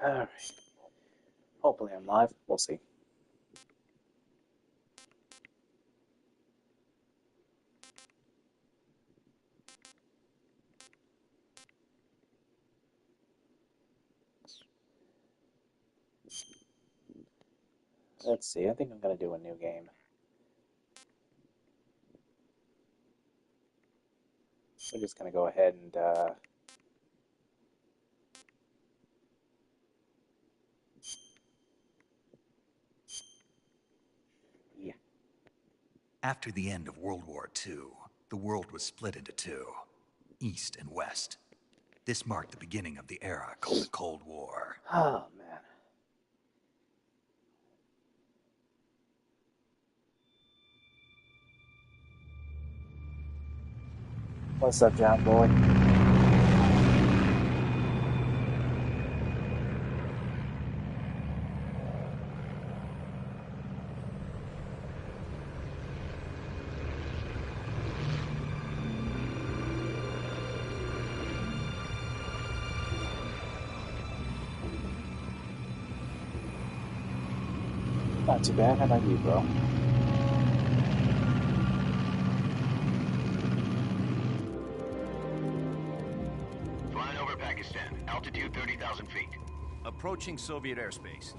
Alright. Hopefully I'm live. We'll see. Let's see. I think I'm going to do a new game. We're just going to go ahead and yeah. After the end of World War II, the world was split into two, East and West. This marked the beginning of the era called the Cold War. Oh, man. What's up, John boy? Not too bad. How about you, bro? Flying over Pakistan. Altitude 30,000 feet. Approaching Soviet airspace.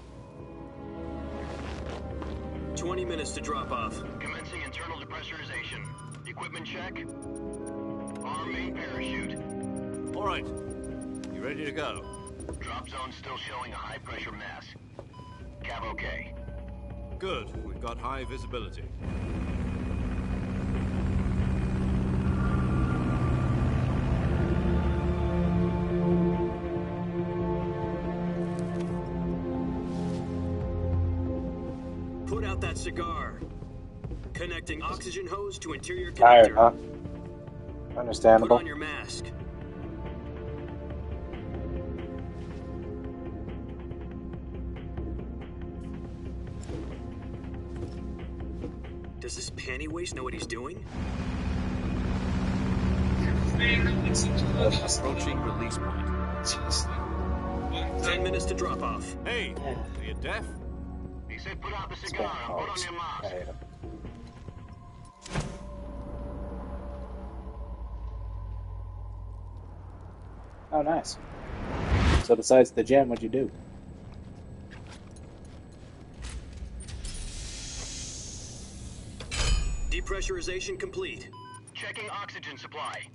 20 minutes to drop off. Commencing internal depressurization. Equipment check. Arm main parachute. All right. You ready to go? Drop zone still showing a high pressure mass. Cav okay. Good. We've got high visibility. Put out that cigar. Connecting oxygen hose to interior Tired, connector. huh? Put Understandable. on your mask. Does this panty waste know what he's doing? Approaching release point. 10 minutes to drop off. Hey, are you deaf? He said put out the Spam cigar and put on calls. your mask. I hate 'em. Oh, nice. So besides the gym, what'd you do? Depressurization complete. Checking oxygen supply.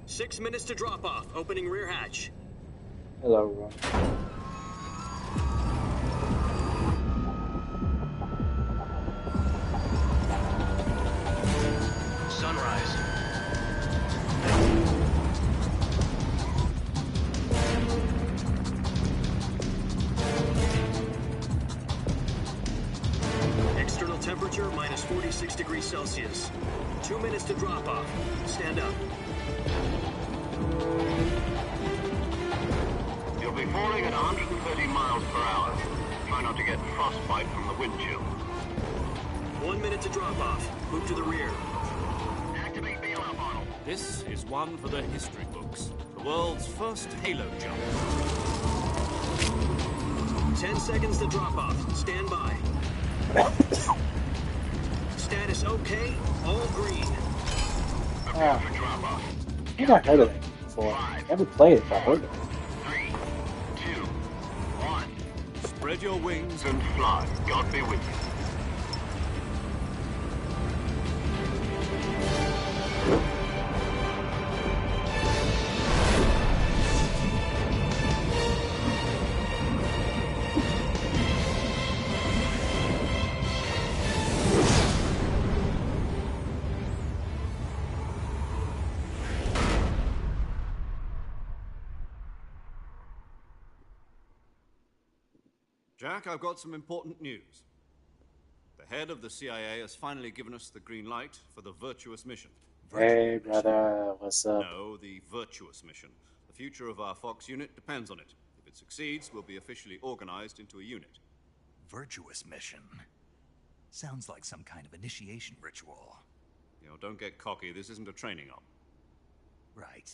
6 minutes to drop off. Opening rear hatch. Hello, everyone. Sunrise. External temperature minus 46 degrees Celsius. 2 minutes to drop off. Stand up. You'll be falling at 130 miles per hour. Try not to get frostbite from the wind chill. 1 minute to drop off. Move to the rear. Activate bailout model. This is one for the history books. The world's first halo jump. 10 seconds to drop off. Stand by. Status okay. All green. Prepare for drop off. I think I've heard of it before. Never played it, but I heard of it. 3, 2, 1. Spread your wings and And fly. God be with you. Jack, I've got some important news. The head of the CIA has finally given us the green light for the virtuous mission. Hey, brother, what's up? No, the virtuous mission. The future of our Fox unit depends on it. If it succeeds, we'll be officially organized into a unit. Virtuous mission. Sounds like some kind of initiation ritual. You know, don't get cocky. This isn't a training op. Right.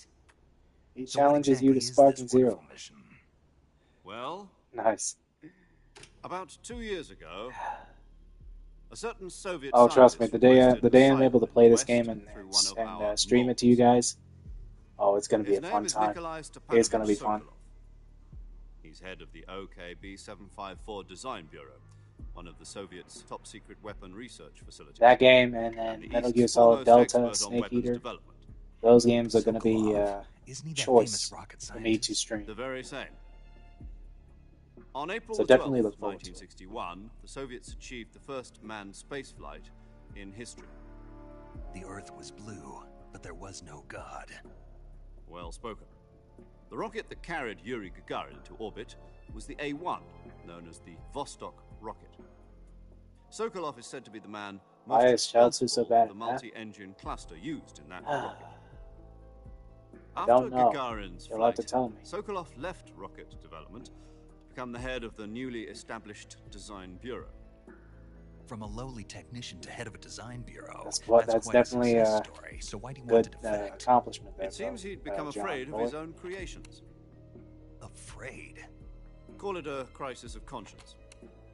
He So what challenges you to exactly is Spartan this Zero. wonderful mission? Well, Nice. about 2 years ago, a certain Soviet Oh, trust me, scientist requested the day I'm able asylum to in play the this West game through one of and our stream it to you moles. guys, oh, it's gonna be His a name fun is time. Nikolai It's Stepanovich gonna be fun. Sokolov. He's head of the OKB 754 Design Bureau, one of the Soviets' top-secret weapon research facilities. That game and and then the Metal Gear East's Solid foremost Delta, expert on Snake weapons Eater. development. Those games are gonna be Isn't he that famous choice rocket for me to scientist? stream. The very same. On April So the 12th, definitely look forward to it. 1961, the Soviets achieved the first manned spaceflight in history. The Earth was blue, but there was no God. Well spoken. The rocket that carried Yuri Gagarin into orbit was the A-1, known as the Vostok rocket. Sokolov is said to be the man Why most is Chelsea so responsible bad for the at that? multi-engine cluster used in that rocket. I After don't know. Gagarin's You'll have flight, to tell me. Sokolov left rocket development to become the head of the newly established Design Bureau. From a lowly technician to head of a design bureau. That's quite definitely a a success story. So why do you good want to defect? accomplishment there. It seems he'd become John, afraid of boy. his own creations. Afraid? Call it a crisis of conscience.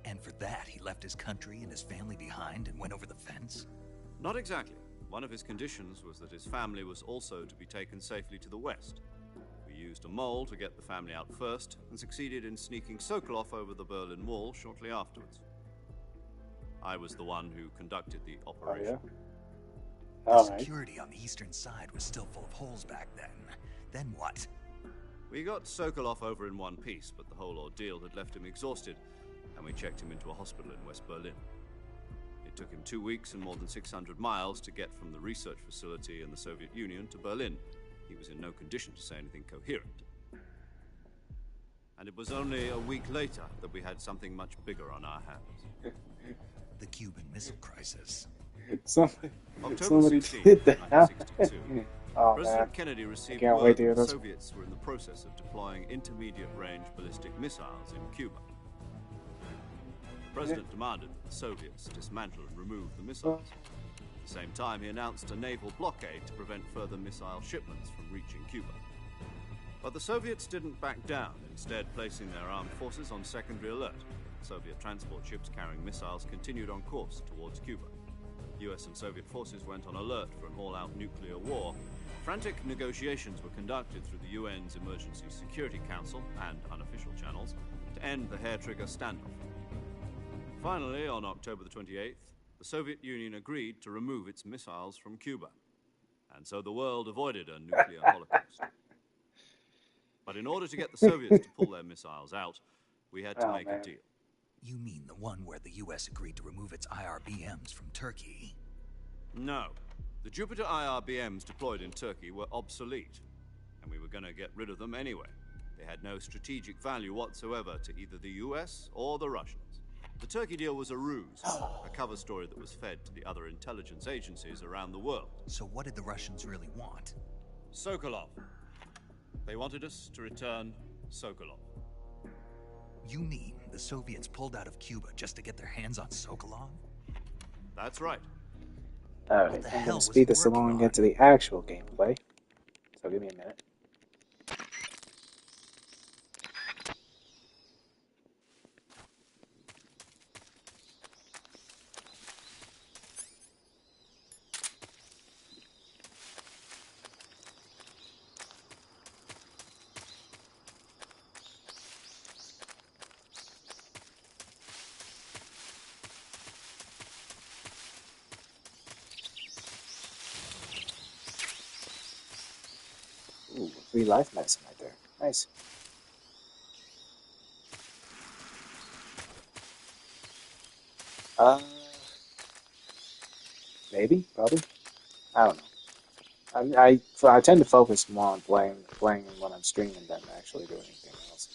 And for that, he left his country and his family behind and went over the fence? Not exactly. One of his conditions was that his family was also to be taken safely to the west. We used a mole to get the family out first and succeeded in sneaking Sokolov over the Berlin Wall shortly afterwards. I was the one who conducted the Oh operation. yeah. The All right. security on the eastern side was still full of holes back then. Then what? We got Sokolov over in one piece, but the whole ordeal had left him exhausted, and we checked him into a hospital in West Berlin. It took him 2 weeks and more than 600 miles to get from the research facility in the Soviet Union to Berlin. He was in no condition to say anything coherent. And it was only a week later that we had something much bigger on our hands. The Cuban Missile Crisis. Somebody October did 16, that. 1962. Oh President man. Kennedy received can't word wait to hear that the this. Soviets were in the process of deploying intermediate-range ballistic missiles in Cuba. The president demanded that the Soviets dismantle and remove the missiles. At the same time, he announced a naval blockade to prevent further missile shipments from reaching Cuba. But the Soviets didn't back down, instead placing their armed forces on secondary alert. Soviet transport ships carrying missiles continued on course towards Cuba. US and Soviet forces went on alert for an all-out nuclear war. Frantic negotiations were conducted through the UN's Emergency Security Council and unofficial channels to end the hair-trigger standoff. Finally, on October the 28th, the Soviet Union agreed to remove its missiles from Cuba. And so the world avoided a nuclear holocaust. But in order to get the Soviets to pull their missiles out, we had to make a deal. You mean the one where the US agreed to remove its IRBMs from Turkey? No. The Jupiter IRBMs deployed in Turkey were obsolete, and we were going to get rid of them anyway. They had no strategic value whatsoever to either the US or the Russians. The Turkey deal was a ruse, a cover story that was fed to the other intelligence agencies around the world. So what did the Russians really want? Sokolov. They wanted us to return Sokolov. You mean the Soviets pulled out of Cuba just to get their hands on Sokolov? That's right. Alright, What the I'm hell gonna was speed he this along and working get to the actual gameplay. So give me a minute. Ooh, free life medicine right there. Nice. Maybe, probably. I don't know. I tend to focus more on playing when I'm streaming than actually doing anything else.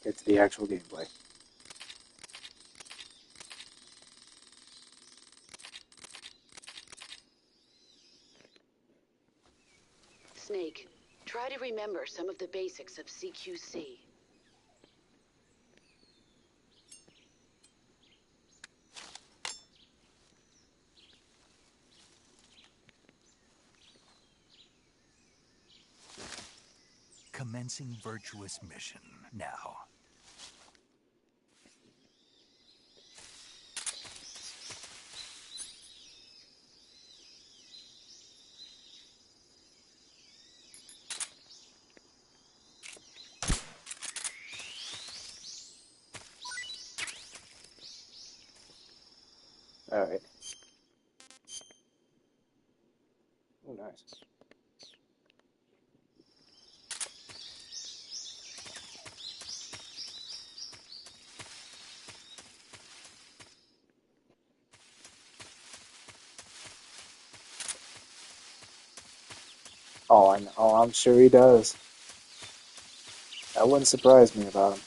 Get to the actual gameplay. Snake, try to remember some of the basics of CQC. commencing virtuous mission now. All right. Oh, nice. Oh, I know. Oh, I'm sure he does. That wouldn't surprise me about him.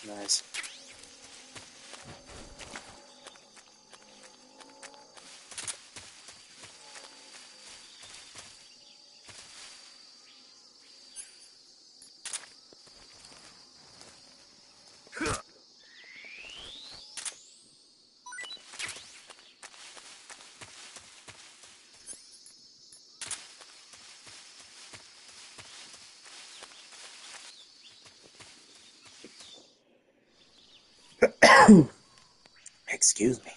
Nice. Excuse me.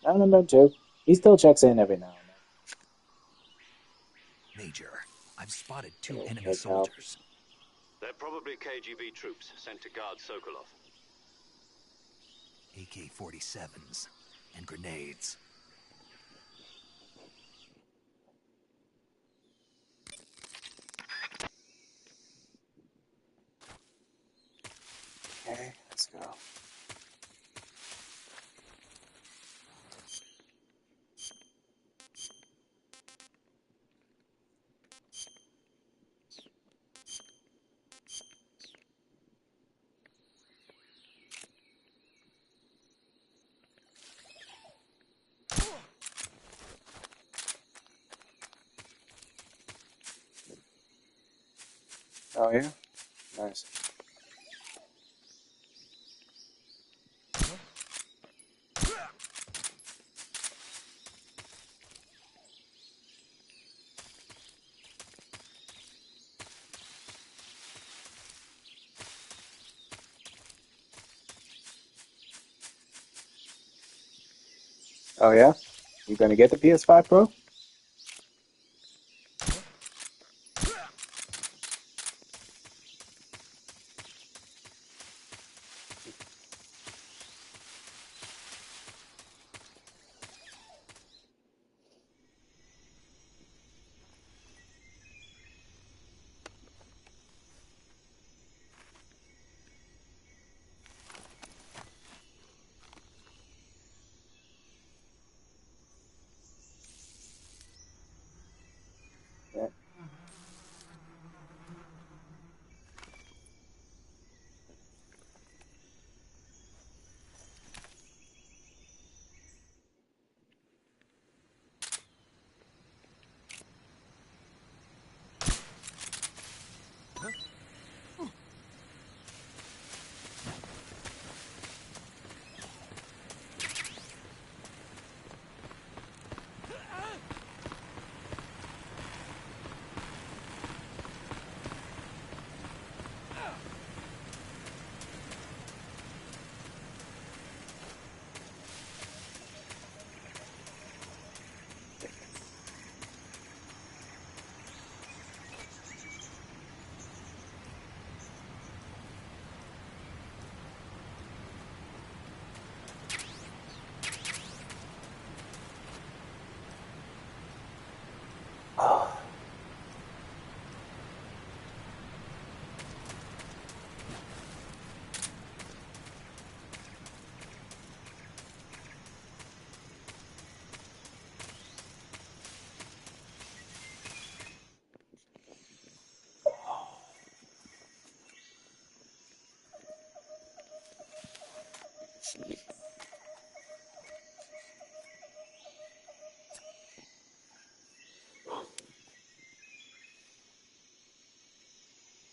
I remember too. He still checks in every now Major, I've spotted and 2 then. enemy Okay, Cal. soldiers. They're probably KGB troops sent to guard Sokolov. AK-47s and grenades. Okay, let's go. Oh yeah, nice. Oh yeah, you gonna get the PS5 Pro?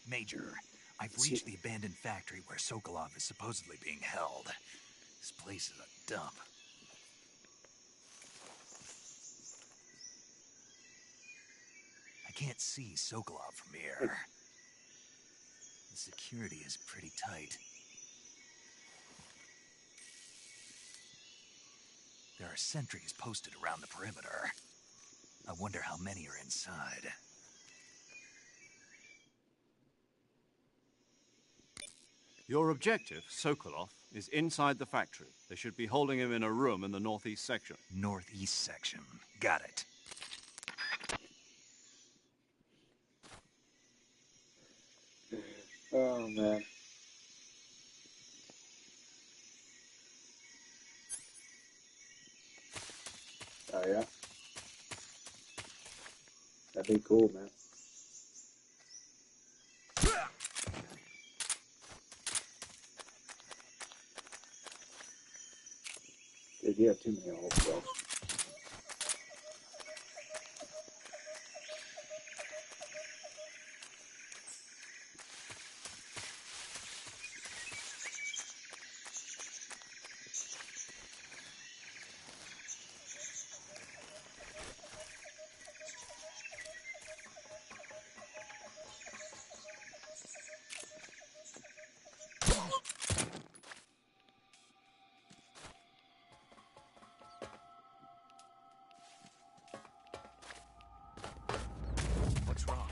Major, I've reached the abandoned factory where Sokolov is supposedly being held. This place is a dump. I can't see Sokolov from here. The security is pretty tight. There are sentries posted around the perimeter. I wonder how many are inside. Your objective, Sokolov, is inside the factory. They should be holding him in a room in the northeast section. Northeast section. Got it. Oh man. Oh yeah. That'd be cool, man. Dude, you have too many old girls. What's wrong?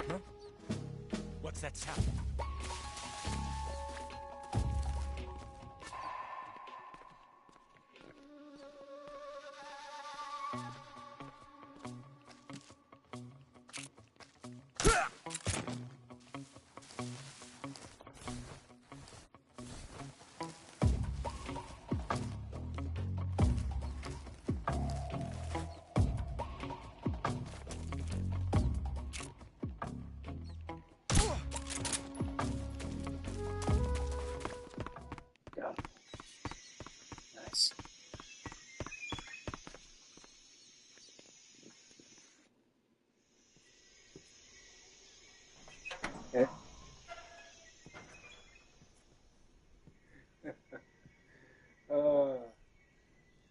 Huh? What's that sound? Got it. Nice. Okay.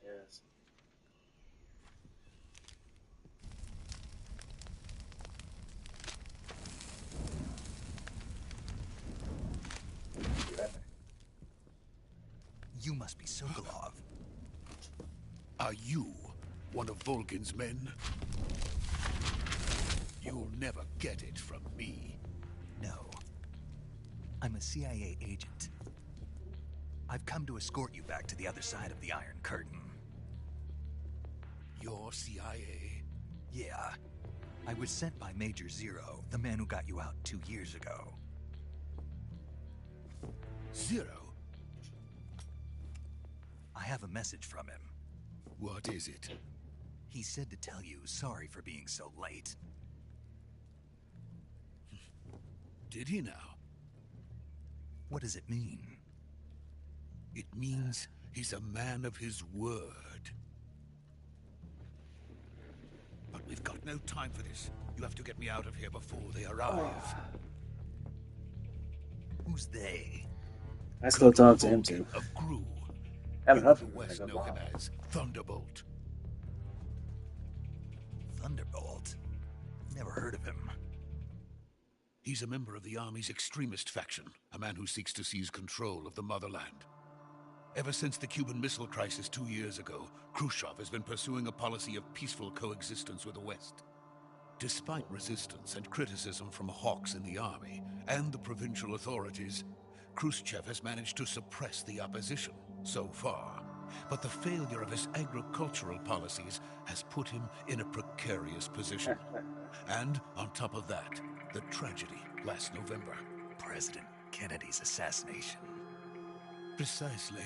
Yes. You must be Sokolov. Are you one of Volgin's men? You'll never get it from me. No. I'm a CIA agent. I've come to escort you back to the other side of the Iron Curtain. You're CIA? Yeah. I was sent by Major Zero, the man who got you out 2 years ago. Zero? I have a message from him. What is it? He said to tell you sorry for being so late. Did he now? What does it mean? It means he's a man of his word. But we've got no time for this. You have to get me out of here before they arrive. Who's they? I still talk to him too. Of Gru. Haven't You heard of the from him in a West good know him while. as Thunderbolt. Thunderbolt? Never heard of him. He's a member of the Army's extremist faction, a man who seeks to seize control of the motherland. Ever since the Cuban Missile Crisis 2 years ago, Khrushchev has been pursuing a policy of peaceful coexistence with the West. Despite resistance and criticism from hawks in the army and the provincial authorities, Khrushchev has managed to suppress the opposition so far. But the failure of his agricultural policies has put him in a precarious position. And on top of that, the tragedy last November. President Kennedy's assassination. Precisely.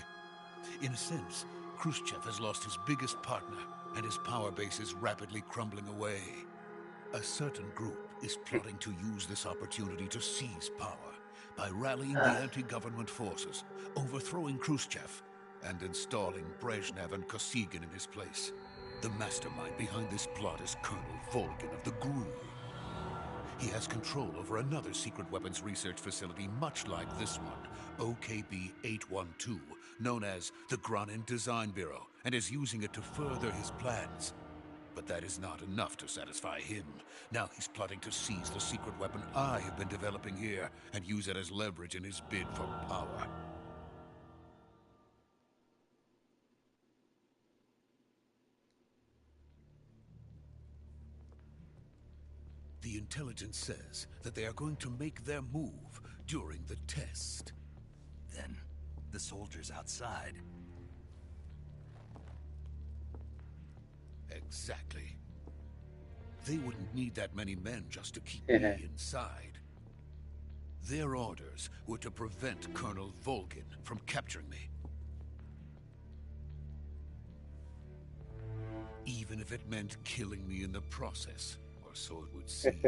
In a sense, Khrushchev has lost his biggest partner, and his power base is rapidly crumbling away. A certain group is plotting to use this opportunity to seize power by rallying the anti-government forces, overthrowing Khrushchev, and installing Brezhnev and Kosygin in his place. The mastermind behind this plot is Colonel Volgin of the GRU. He has control over another secret weapons research facility much like this one, OKB-812, known as the Granin Design Bureau, and is using it to further his plans. But that is not enough to satisfy him. Now he's plotting to seize the secret weapon I have been developing here and use it as leverage in his bid for power. The intelligence says that they are going to make their move during the test. Then, the soldiers outside. Exactly. They wouldn't need that many men just to keep me inside. Their orders were to prevent Colonel Volgin from capturing me. Even if it meant killing me in the process, or so it would seem.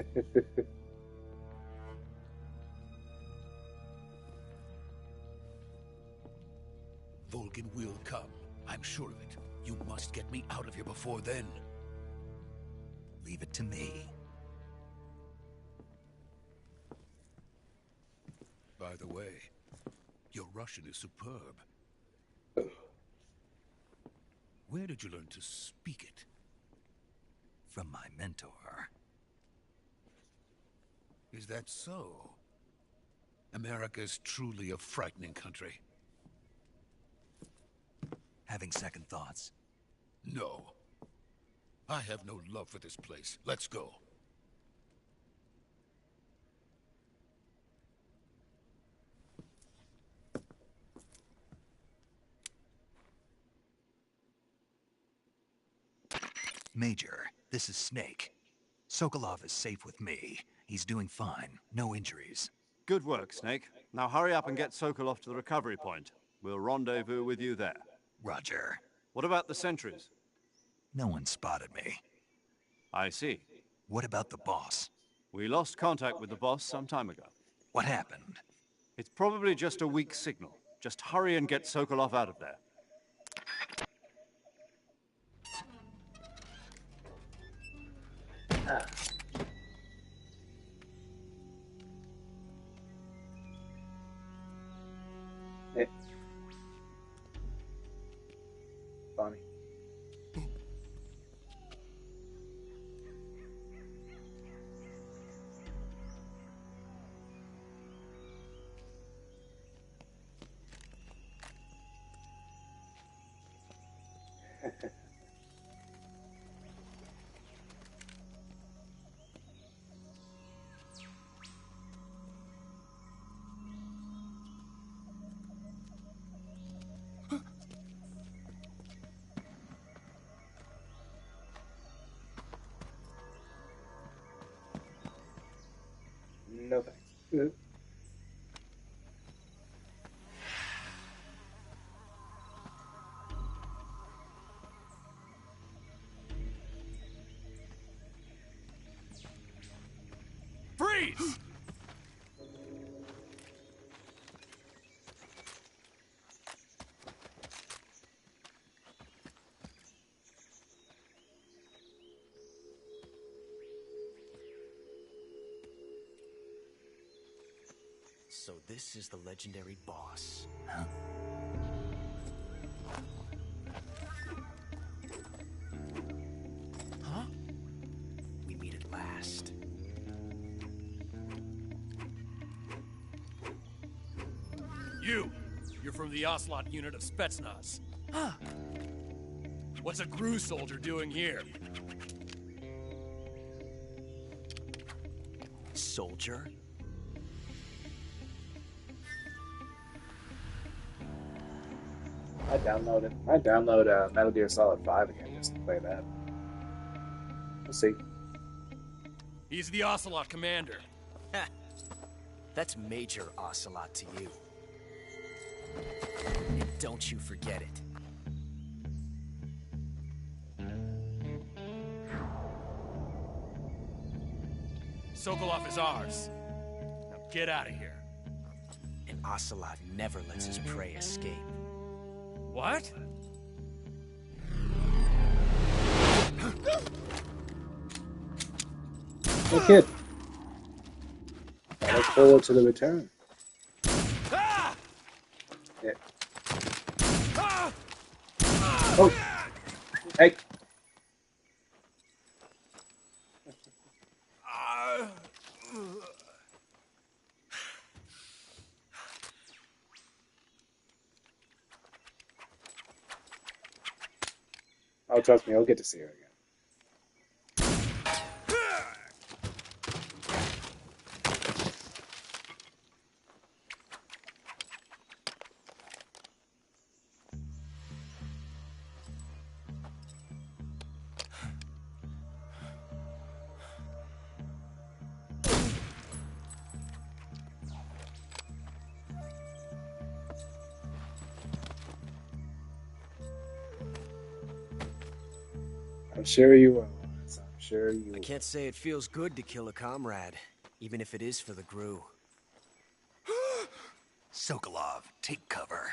Volgin will come. I'm sure of it. You must get me out of here before then. Leave it to me. By the way, your Russian is superb. Where did you learn to speak it? From my mentor. Is that so? America is truly a frightening country. Having second thoughts? No. I have no love for this place. Let's go. Major, this is Snake. Sokolov is safe with me. He's doing fine. No injuries. Good work, Snake. Now hurry up and get Sokolov to the recovery point. We'll rendezvous with you there. Roger. What about the sentries? No one spotted me. I see. What about the boss? We lost contact with the boss some time ago. What happened? It's probably just a weak signal. Just hurry and get Sokolov out of there. Hey. Funny. No thanks. Freeze! So this is the legendary boss. Huh? Huh? We meet at last. You're from the Ocelot unit of Spetsnaz. Huh. What's a GRU soldier doing here? Soldier? I download Metal Gear Solid 5 again just to play that. We'll see. He's the Ocelot commander. That's Major Ocelot to you. And don't you forget it. Sokolov is ours. Now get out of here. And Ocelot never lets his prey escape. What? Hey kid. I look forward to the return. Yeah. Oh. Hey. Oh, trust me, I'll get to see her again. I'm sure you will, Lawrence. I'm sure you will. I can't say it feels good to kill a comrade, even if it is for the Gru. Sokolov, take cover.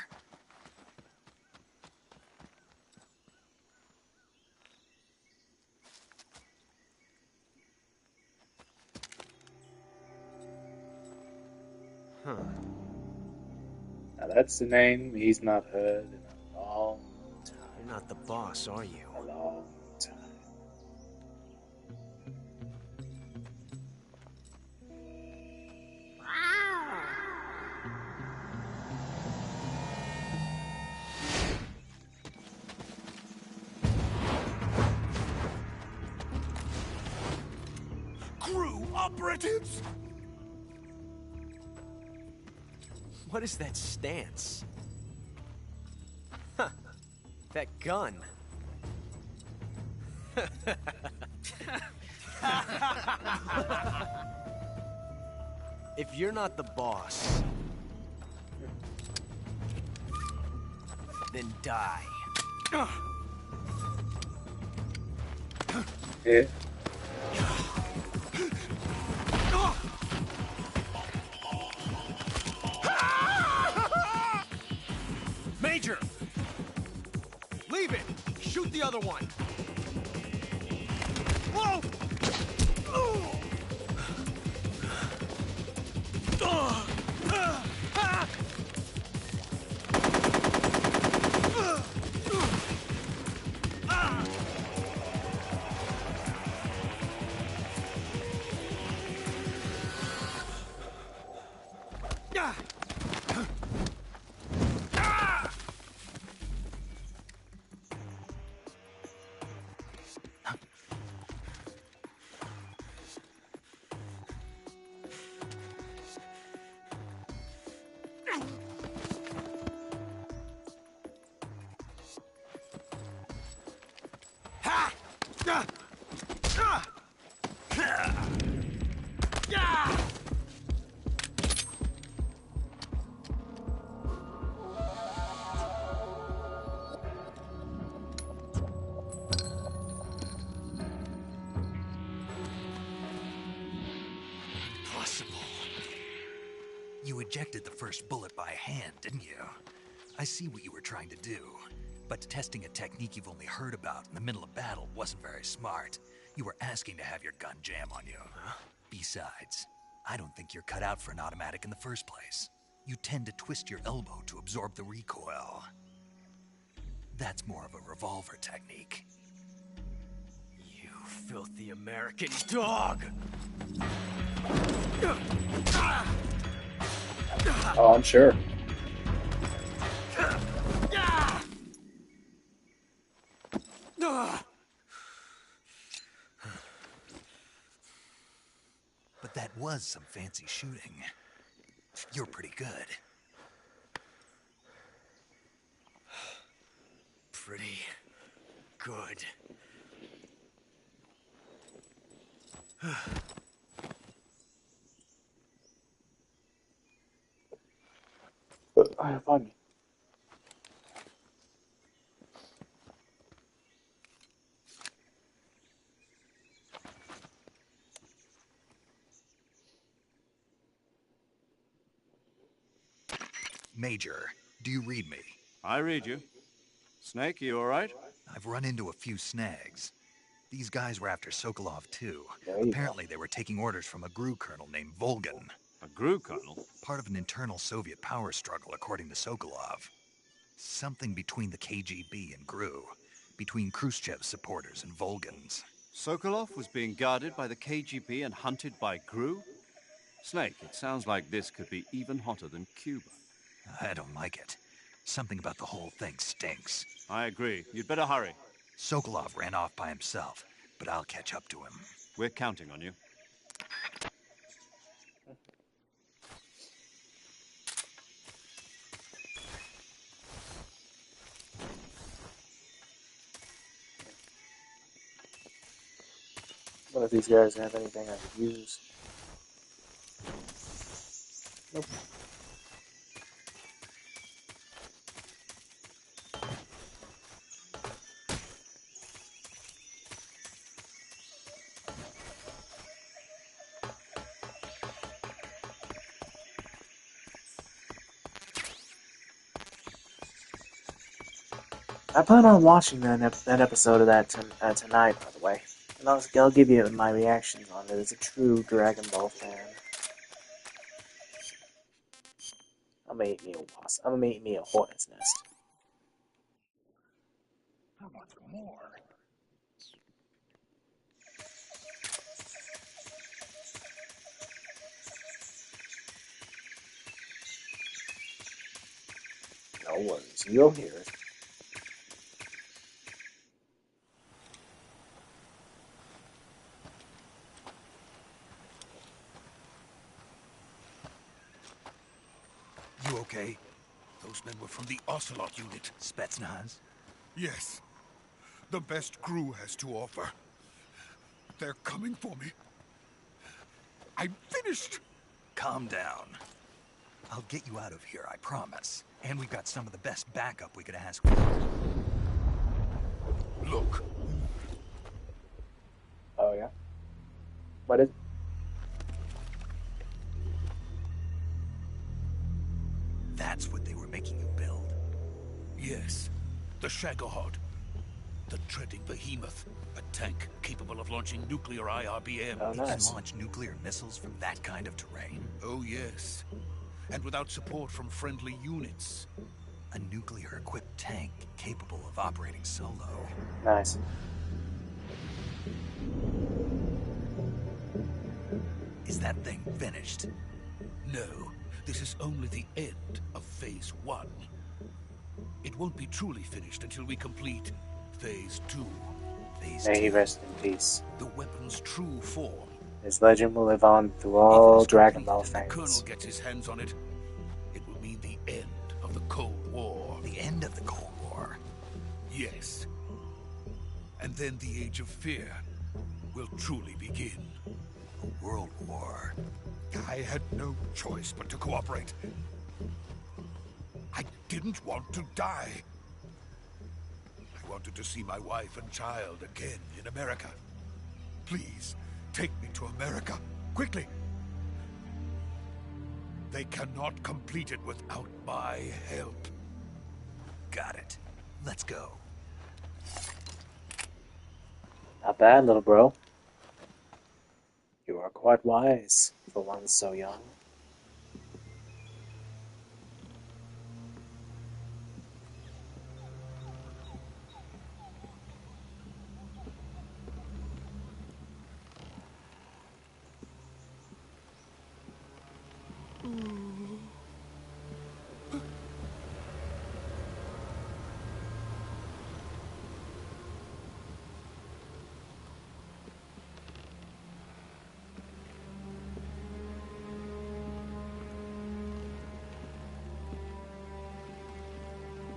Huh. Now that's the name he's not heard in a long time. You're not the boss, are you? A long time. Crew operatives! What is that stance? Huh. That gun. If you're not the boss, then die. Yeah. Major! Leave it! Shoot the other one! Whoa! You ejected the first bullet by hand, didn't you? I see what you were trying to do, but testing a technique you've only heard about in the middle of battle wasn't very smart. You were asking to have your gun jam on you. Huh? Besides, I don't think you're cut out for an automatic in the first place. You tend to twist your elbow to absorb the recoil. That's more of a revolver technique. You filthy American dog! Oh, I'm sure. But that was some fancy shooting. You're pretty good. Pretty good. Oh, pardon me. Major, do you read me? I read you. Snake, you all right? I've run into a few snags. These guys were after Sokolov, too. There you go. Apparently, they were taking orders from a GRU colonel named Volgan. A GRU colonel? Part of an internal Soviet power struggle, according to Sokolov. Something between the KGB and GRU. Between Khrushchev's supporters and Volgan's. Sokolov was being guarded by the KGB and hunted by GRU? Snake, it sounds like this could be even hotter than Cuba. I don't like it. Something about the whole thing stinks. I agree. You'd better hurry. Sokolov ran off by himself, but I'll catch up to him. We're counting on you. What if these guys have anything I could use? Nope. I plan on watching that episode of that tonight, by the way. And I'll give you my reactions on it as a true Dragon Ball fan. I'm gonna eat me a wasp. I'm gonna eat me a hornet's nest. How much more? No worries, you'll hear it. You okay? Those men were from the Ocelot unit. Spetsnaz? Yes. The best GRU has to offer. They're coming for me. I'm finished! Calm down. I'll get you out of here, I promise. And we've got some of the best backup we could ask for. Look. Oh yeah. What is? That's what they were making you build. Yes. The Shagohod. The treading behemoth. A tank capable of launching nuclear IRBM. Oh, You can nice. launch nuclear missiles from that kind of terrain. Oh, yes. And without support from friendly units. A nuclear-equipped tank capable of operating solo. Nice. Is that thing finished? No, this is only the end of Phase 1. It won't be truly finished until we complete Phase 2. Phase May he 2. rest in peace. The weapon's true form. His legend will live on through If all it is Dragon complete Ball and the Colonel fans. gets his hands on it, it will mean the end of the Cold War. The end of the Cold War. Yes. And then the Age of Fear will truly begin. A world war. I had no choice but to cooperate. I didn't want to die. I wanted to see my wife and child again in America. Please, take me to America, quickly. They cannot complete it without my help. Got it. Let's go. Not bad, little bro. You are quite wise for one so young.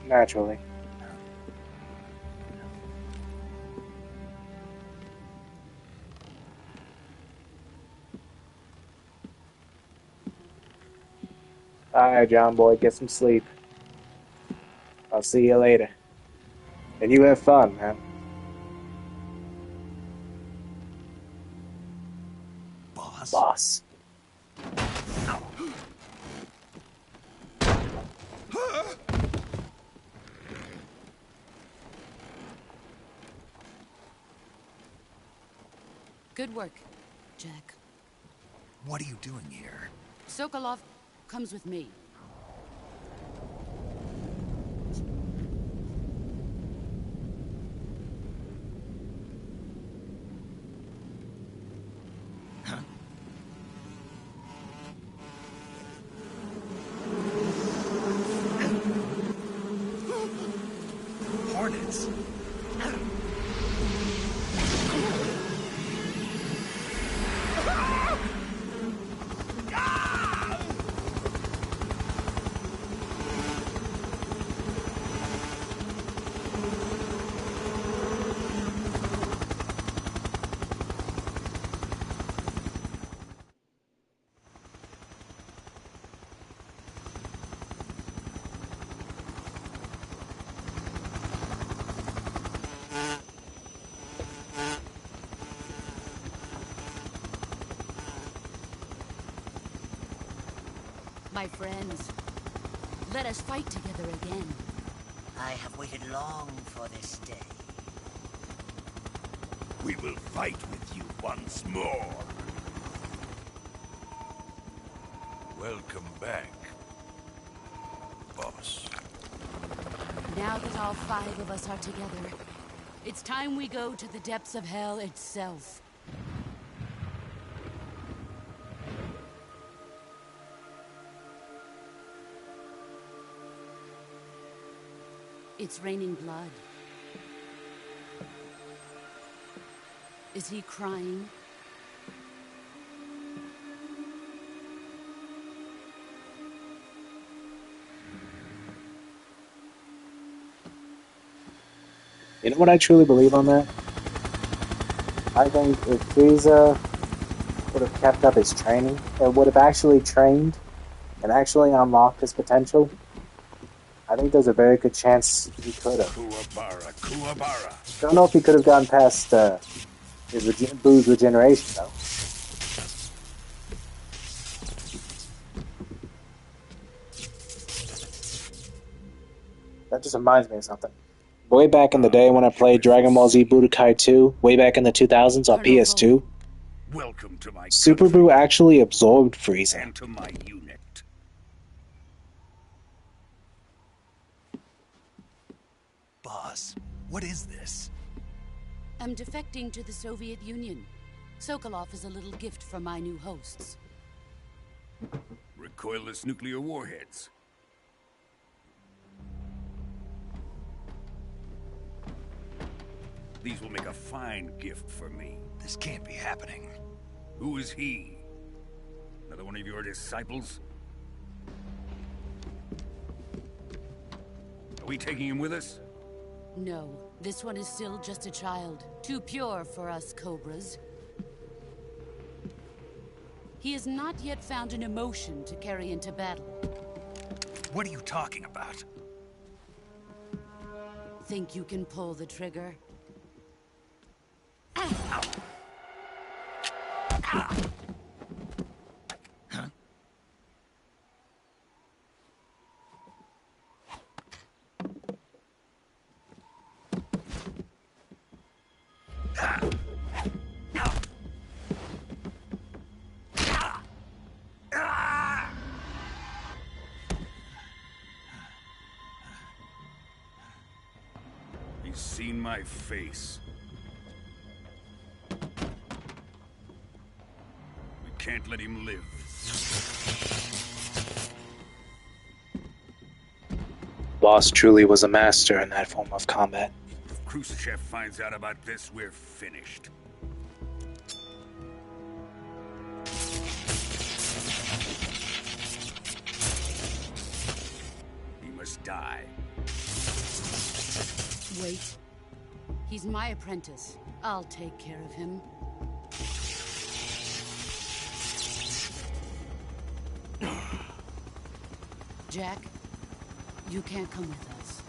Naturally. Alright, John boy, get some sleep. I'll see you later. And you have fun, man. Boss? Boss. Good work, Jack. What are you doing here? Sokolov comes with me. Hornets? My friends, let us fight together again. I have waited long for this day. We will fight with you once more. Welcome back, boss. Now that all 5 of us are together, it's time we go to the depths of hell itself. It's raining blood. Is he crying? You know what I truly believe on that? I think if Frieza would have kept up his training, and would have actually trained and actually unlocked his potential, I think there's a very good chance he could have. Kuwabara. Don't know if he could have gotten past his Boo's regeneration, though. That just reminds me of something. Way back in the day when I played Dragon Ball Z Budokai 2, way back in the 2000s on PS2, Welcome to my Super Buu actually absorbed Frieza. and to my unit. Boss, what is this? I'm defecting to the Soviet Union. Sokolov is a little gift from my new hosts. Recoilless nuclear warheads. These will make a fine gift for me. This can't be happening. Who is he? Another one of your disciples? Are we taking him with us? No, this one is still just a child. Too pure for us Cobras. He has not yet found an emotion to carry into battle. What are you talking about? Think you can pull the trigger? He's seen my face. We can't let him live. Boss truly was a master in that form of combat. If Khrushchev finds out about this, we're finished. He must die. Wait. He's my apprentice. I'll take care of him. Jack, you can't come with us.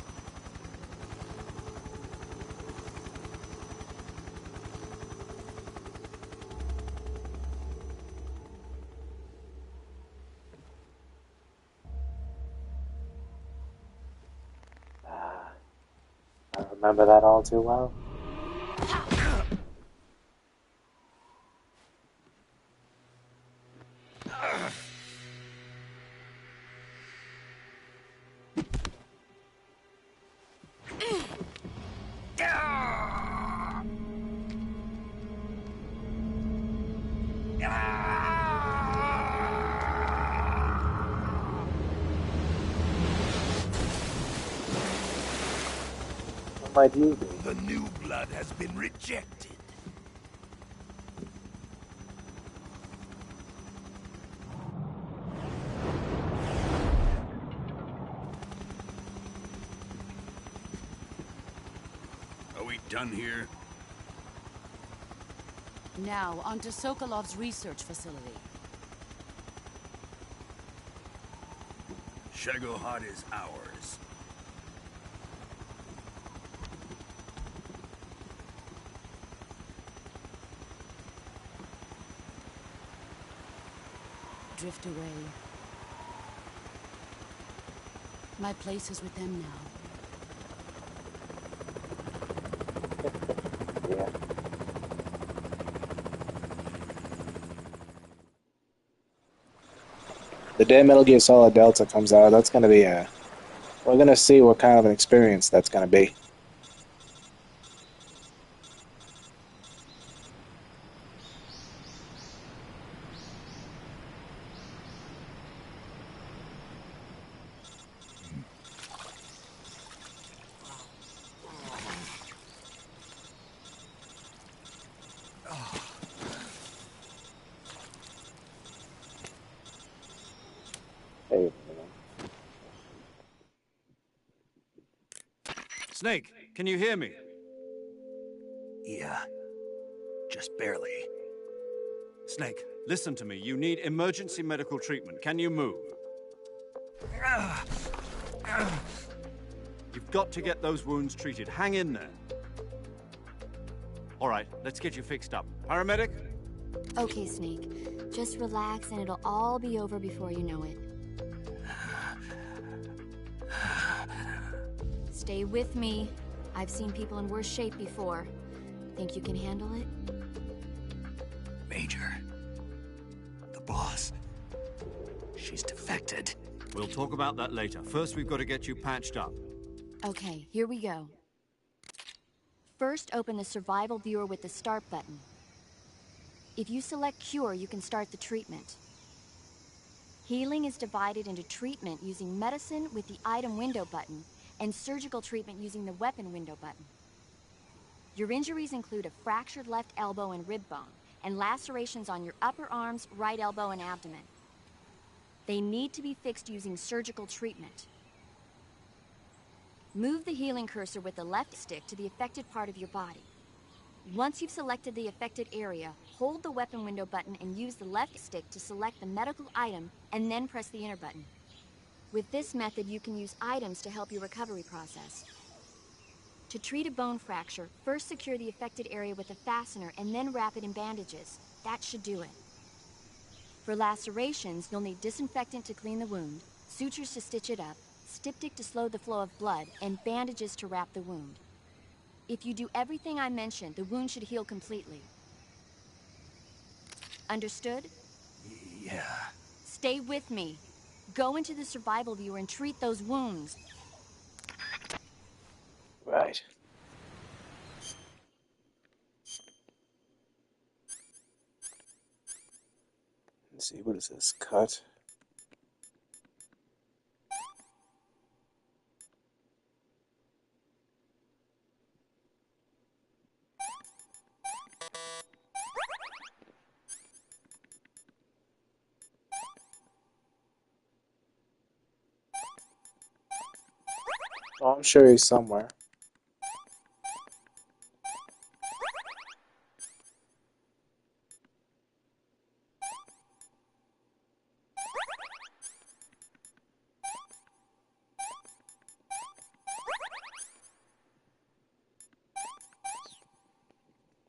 don't remember that all too well. What might you be? The new blood has been rejected. Are we done here? Now, onto Sokolov's research facility. Shagohod is ours. Drift away. My place is with them now. Yeah. The day Metal Gear Solid Delta comes out, that's gonna be a... We're gonna see what kind of an experience that's gonna be. Hey, Snake, can you hear me? Yeah. Just barely. Snake, listen to me. You need emergency medical treatment. Can you move? You've got to get those wounds treated. Hang in there. All right, let's get you fixed up. Paramedic? Okay, Snake. Just relax and it'll all be over before you know it. Stay with me. I've seen people in worse shape before. Think you can handle it? Major. The boss. She's defected. We'll talk about that later. First, we've got to get you patched up. Okay, here we go. First, open the survival viewer with the start button. If you select cure, you can start the treatment. Healing is divided into treatment using medicine with the item window button and surgical treatment using the weapon window button. Your injuries include a fractured left elbow and rib bone, and lacerations on your upper arms, right elbow, and abdomen. They need to be fixed using surgical treatment. Move the healing cursor with the left stick to the affected part of your body. Once you've selected the affected area, hold the weapon window button and use the left stick to select the medical item, and then press the enter button. With this method, you can use items to help your recovery process. To treat a bone fracture, first secure the affected area with a fastener and then wrap it in bandages. That should do it. For lacerations, you'll need disinfectant to clean the wound, sutures to stitch it up, styptic to slow the flow of blood, and bandages to wrap the wound. If you do everything I mentioned, the wound should heal completely. Understood? Yeah. Stay with me. Go into the survival viewer and treat those wounds. right. Let's see, what is this? Cut. Oh, I'm sure he's somewhere.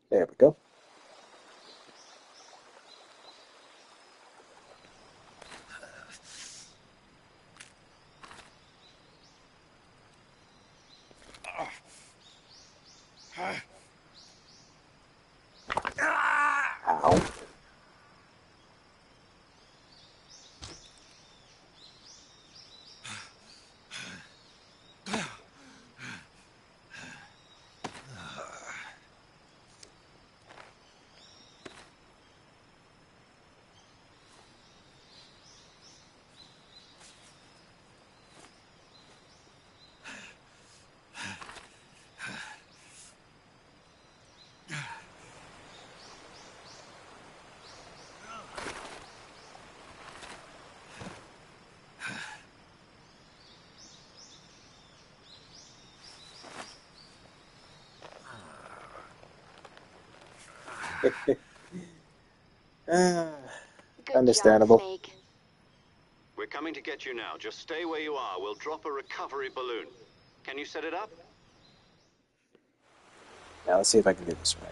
There we go. Understandable. Job, Snake. We're coming to get you now. Just stay where you are. We'll drop a recovery balloon. Can you set it up? Now let's see if I can do this right.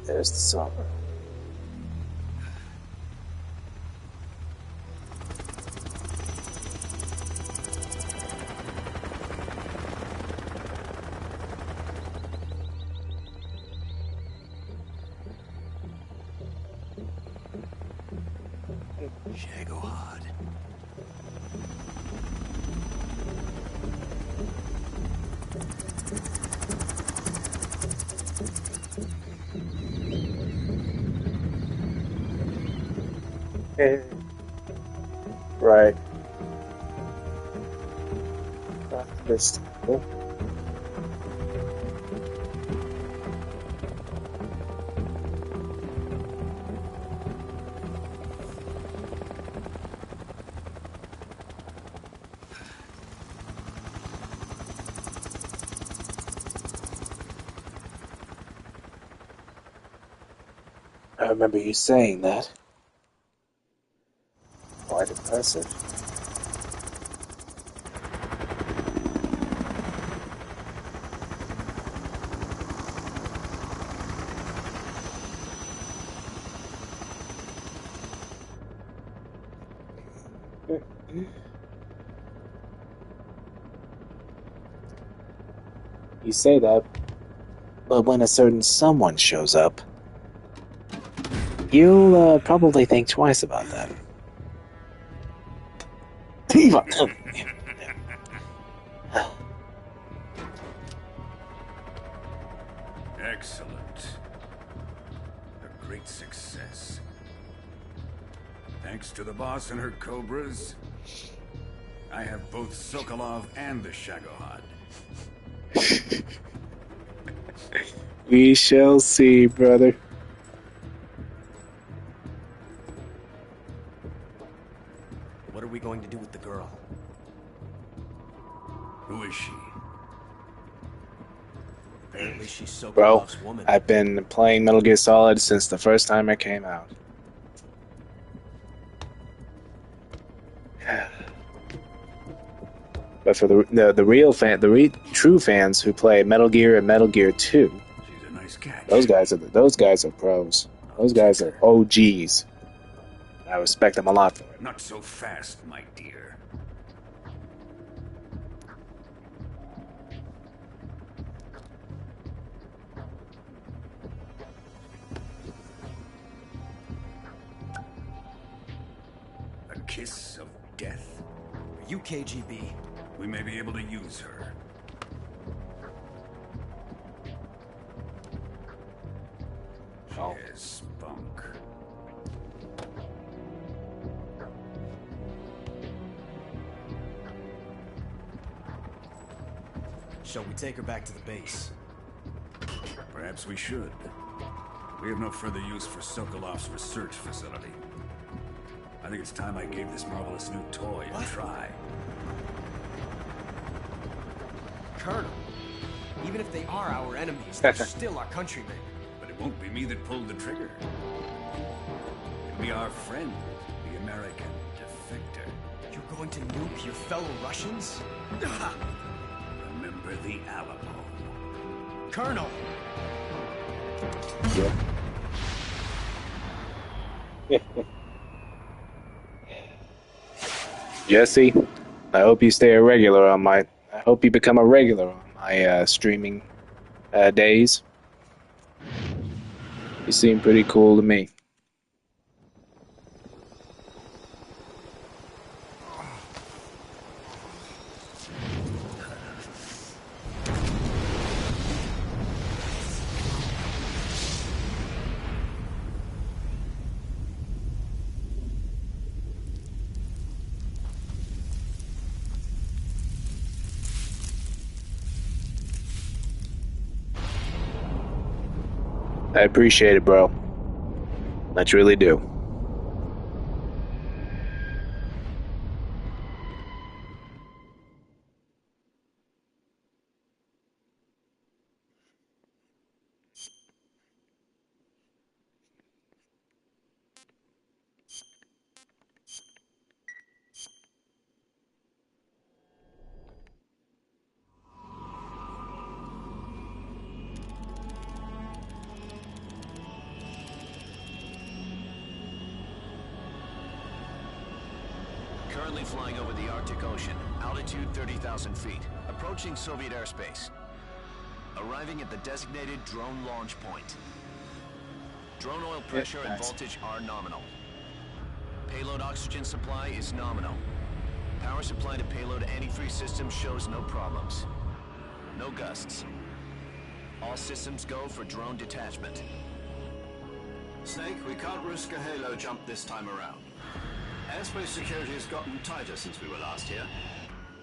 There's the silver. Shagohod. Right. Understandable. I remember you saying that. Quite impressive. You say that, but when a certain someone shows up, you'll probably think twice about that. Excellent. A great success. Thanks to the boss and her cobras, I have both Sokolov and the Shagohod. We shall see, brother. What are we going to do with the girl? Who is she? Apparently she's Bro, Sokolov's woman. I've been playing Metal Gear Solid since the first time it came out. But for the real fan, true fans who play Metal Gear and Metal Gear 2, She's a nice catch. those guys are pros. Those guys are OGs. I respect them a lot for it. Not so fast, my dear. A kiss of death? Are you KGB? We may be able to use her. She has spunk. Shall we take her back to the base? Perhaps we should. We have no further use for Sokolov's research facility. I think it's time I gave this marvelous new toy a try. Colonel, even if they are our enemies, they're still our countrymen. But it won't be me that pulled the trigger. It'll be our friend, the American defector. You're going to nuke your fellow Russians? Remember the Alamo. Colonel! Jesse, I hope you stay a regular on my. I hope you become a regular on my streaming days. You seem pretty cool to me. I appreciate it, bro. I truly do. flying over the Arctic Ocean. Altitude 30,000 feet. Approaching Soviet airspace. Arriving at the designated drone launch point. Drone oil pressure and voltage are nominal. Payload oxygen supply is nominal. Power supply to payload antifreeze system shows no problems. No gusts. All systems go for drone detachment. Snake, we can't risk a halo jump this time around. Airspace security has gotten tighter since we were last here.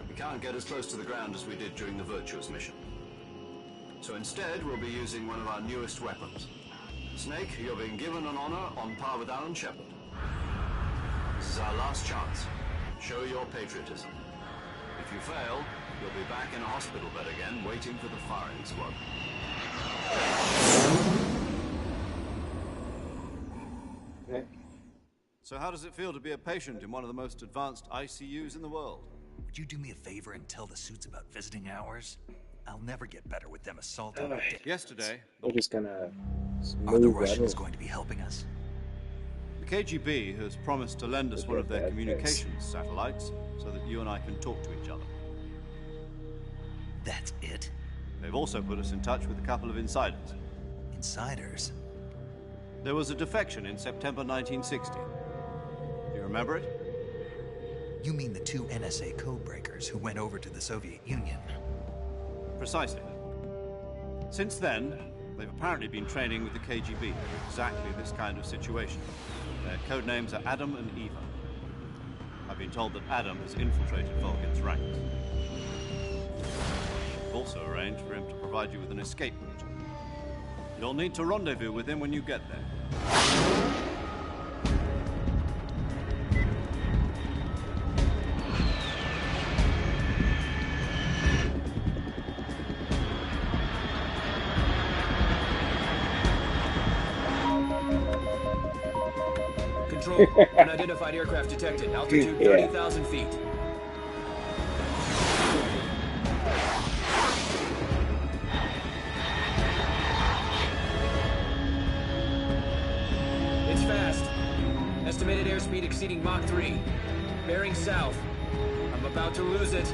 We can't get as close to the ground as we did during the Virtuous mission. So instead, we'll be using one of our newest weapons. Snake, you're being given an honor on par with Alan Shepard. This is our last chance. Show your patriotism. If you fail, you'll be back in a hospital bed again, waiting for the firing squad. Okay. So how does it feel to be a patient in one of the most advanced ICUs in the world? Would you do me a favor and tell the suits about visiting hours? I'll never get better with them assaulting. Yesterday, We're just gonna Are the move Russians that going to be helping us? the KGB has promised to lend us Look one at of their that communications satellites so that you and I can talk to each other. That's it? They've also put us in touch with a couple of insiders. Insiders? There was a defection in September 1960. Do you remember it? You mean the two NSA codebreakers who went over to the Soviet Union? Precisely. Since then, they've apparently been training with the KGB in exactly this kind of situation. Their code names are Adam and Eva. I've been told that Adam has infiltrated Volgin's ranks. We've also arranged for him to provide you with an escape route. You'll need to rendezvous with him when you get there. Control, unidentified aircraft detected. Altitude 30,000 feet. It's fast. Estimated airspeed exceeding Mach 3. Bearing south. I'm about to lose it.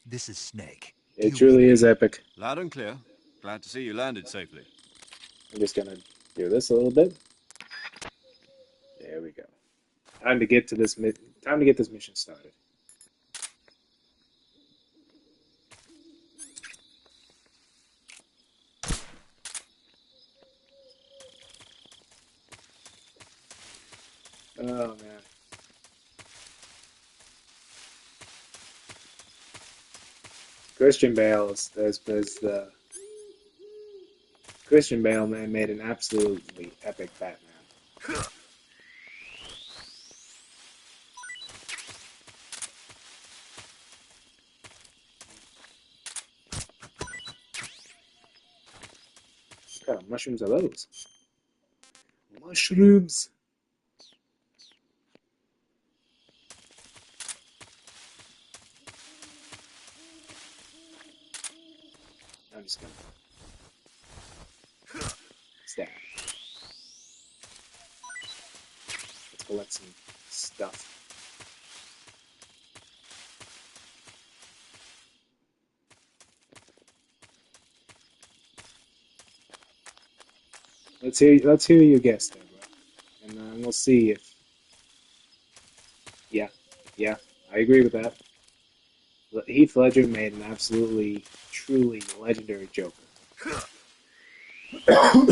This is Snake. It truly is epic. Loud and clear. Glad to see you landed safely. I'm just gonna do this a little bit. There we go. Time to get this mission started. Oh man. Christian Bale Christian Bale made an absolutely epic Batman. What kind of mushrooms are those? Mushrooms! I'm just gonna stab. Let's collect some stuff. Let's hear your guess there, bro. And we'll see if yeah, I agree with that. Heath Ledger made an absolutely, truly legendary Joker. I'll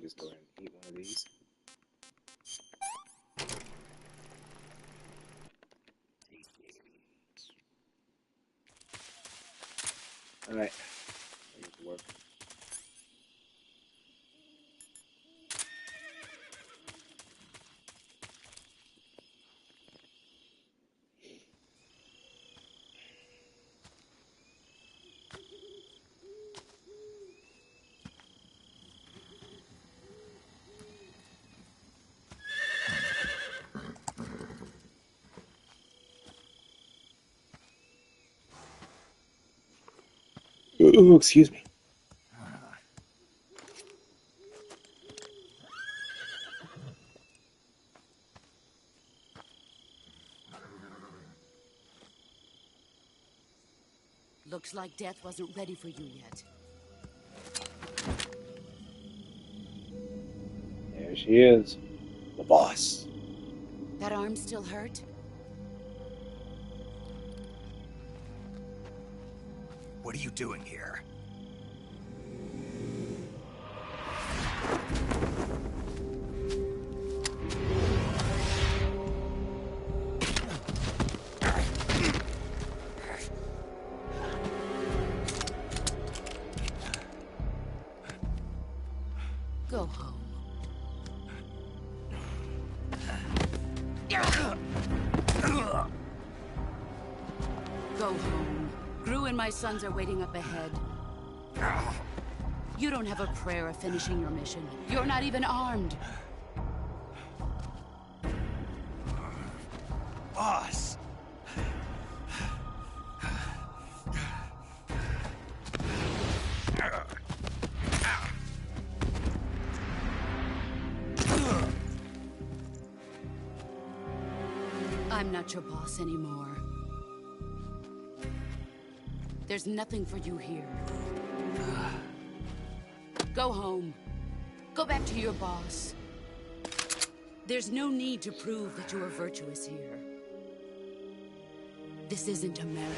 just go ahead and eat one of these. Alright. Work. Ooh, excuse me. Looks like death wasn't ready for you yet. There she is. The boss. That arm still hurt? What are you doing here? Go home. Go home. Gru and my sons are waiting up ahead. You don't have a prayer of finishing your mission. You're not even armed. Boss! I'm not your boss anymore. There's nothing for you here. Go home. Go back to your boss. There's no need to prove that you are virtuous here. This isn't America.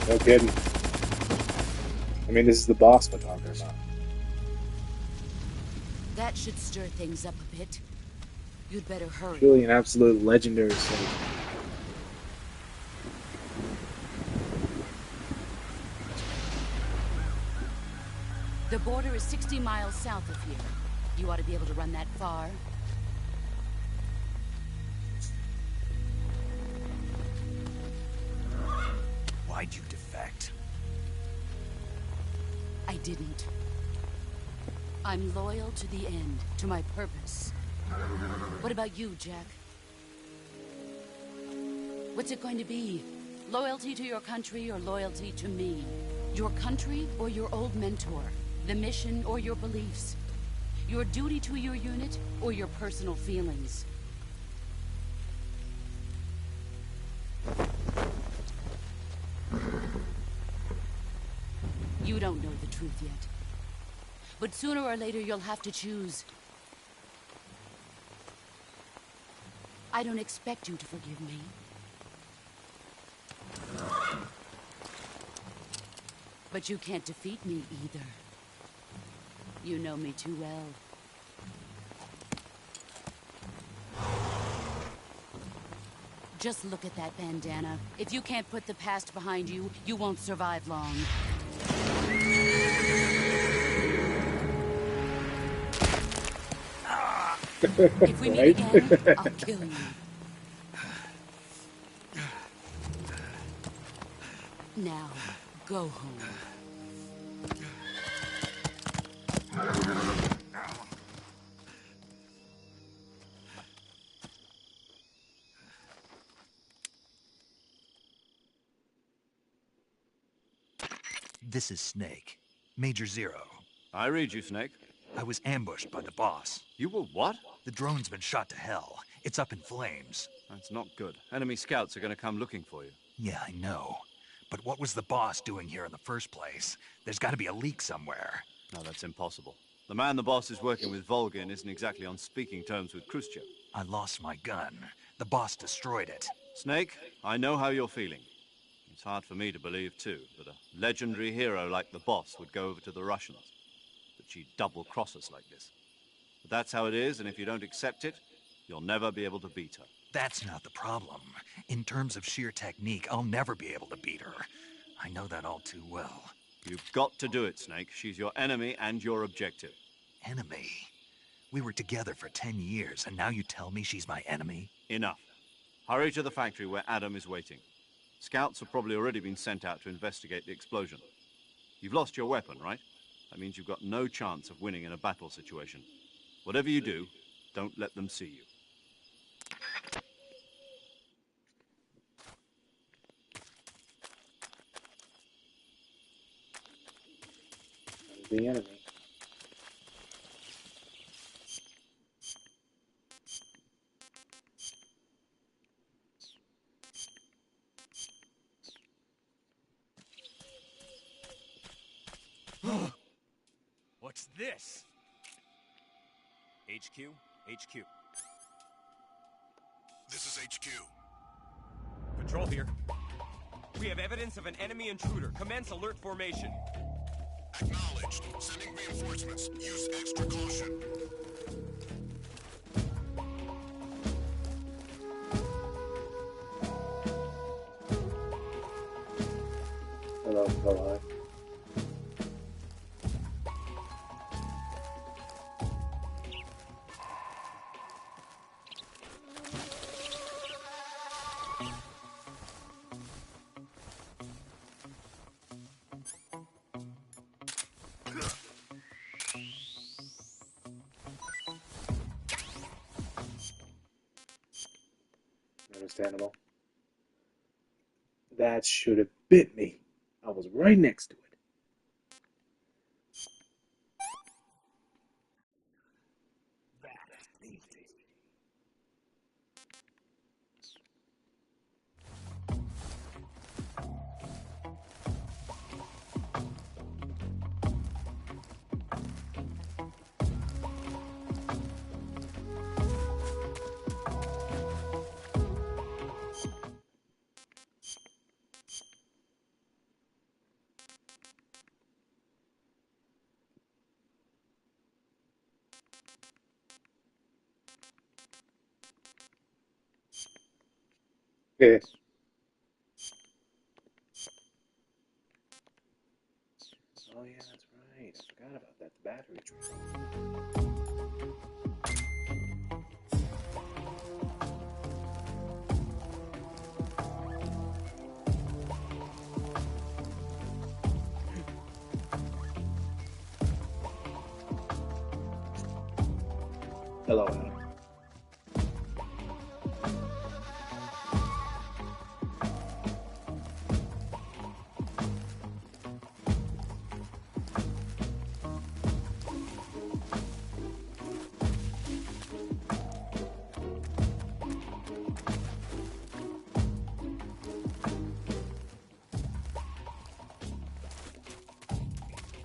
No kidding. I mean, this is the boss we're talking about. That should stir things up a bit. You'd better hurry. Truly an absolute legendary soldier. The border is 60 miles south of here. You ought to be able to run that far. Why'd you defect? I didn't. I'm loyal to the end, to my purpose. What about you, Jack? What's it going to be? Loyalty to your country or loyalty to me? Your country or your old mentor? The mission or your beliefs? Your duty to your unit or your personal feelings? You don't know the truth yet. But sooner or later you'll have to choose. I don't expect you to forgive me. But you can't defeat me either. You know me too well. Just look at that bandana. If you can't put the past behind you, you won't survive long. If we meet again, I'll kill you. Now, go home. This is Snake. Major Zero. I read you, Snake. I was ambushed by the boss. You were what? The drone's been shot to hell. It's up in flames. That's not good. Enemy scouts are going to come looking for you. Yeah, I know. But what was the boss doing here in the first place? There's got to be a leak somewhere. No, that's impossible. The man the boss is working with, Volgin, isn't exactly on speaking terms with Khrushchev. I lost my gun. The boss destroyed it. Snake, I know how you're feeling. It's hard for me to believe, too, that a legendary hero like the boss would go over to the Russians. That she'd double-cross us like this. But that's how it is, and if you don't accept it, you'll never be able to beat her. That's not the problem. In terms of sheer technique, I'll never be able to beat her. I know that all too well. You've got to do it, Snake. She's your enemy and your objective. Enemy? We were together for 10 years, and now you tell me she's my enemy? Enough. Hurry to the factory where Adam is waiting. Scouts have probably already been sent out to investigate the explosion. You've lost your weapon, right? That means you've got no chance of winning in a battle situation. Whatever you do, don't let them see you. The enemy. What's this? HQ? HQ. This is HQ. Patrol here. We have evidence of an enemy intruder. Commence alert formation. Acknowledged. Sending reinforcements. Use extra caution. Hello, hello. Understandable. That should have bit me. I was right next to it. Yes. Oh yeah, that's right. I forgot about that. The battery tree. Hello, Adam.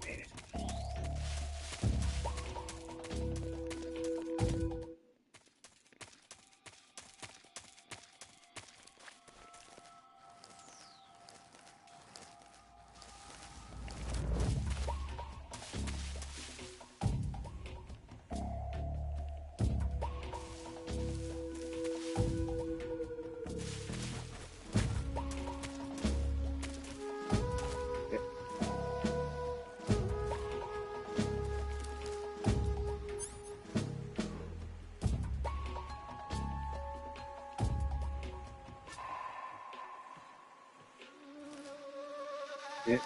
Made it. Yeah.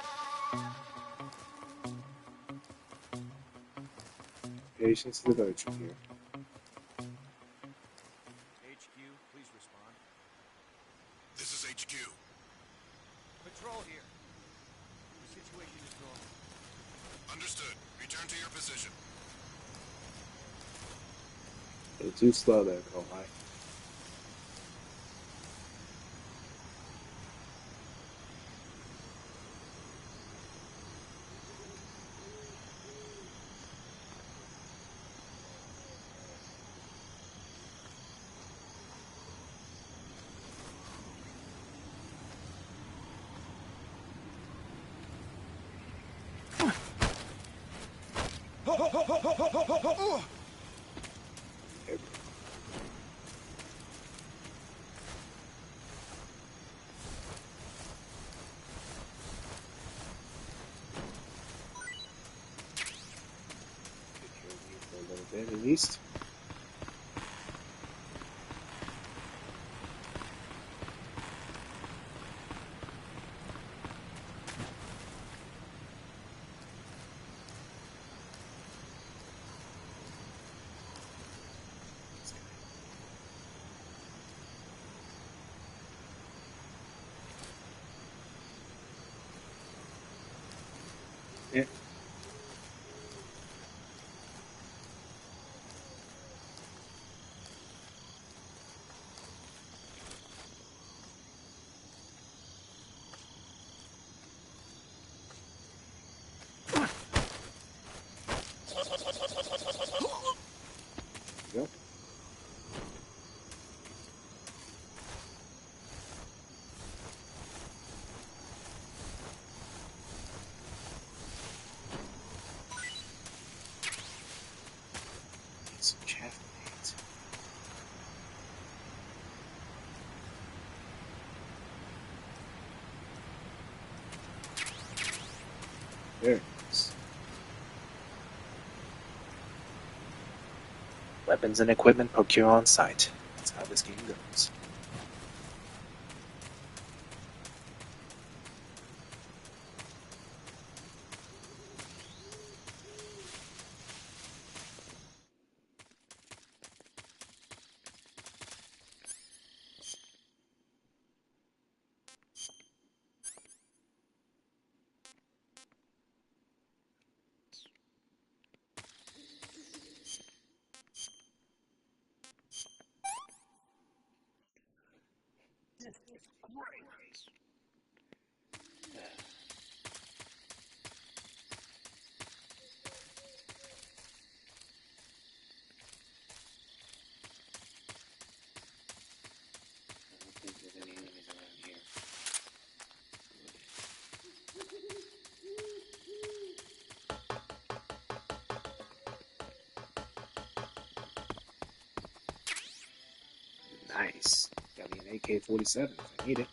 Patience to the virtue here. HQ, please respond. This is HQ. Patrol here. The situation is to your position. You're too slow there, Kohai. A little bit at least. Yeah. Yep. Some chaff blades. There it is. Weapons and equipment procure on site. That's how this game goes. Nice. Got me an AK-47 if I need it.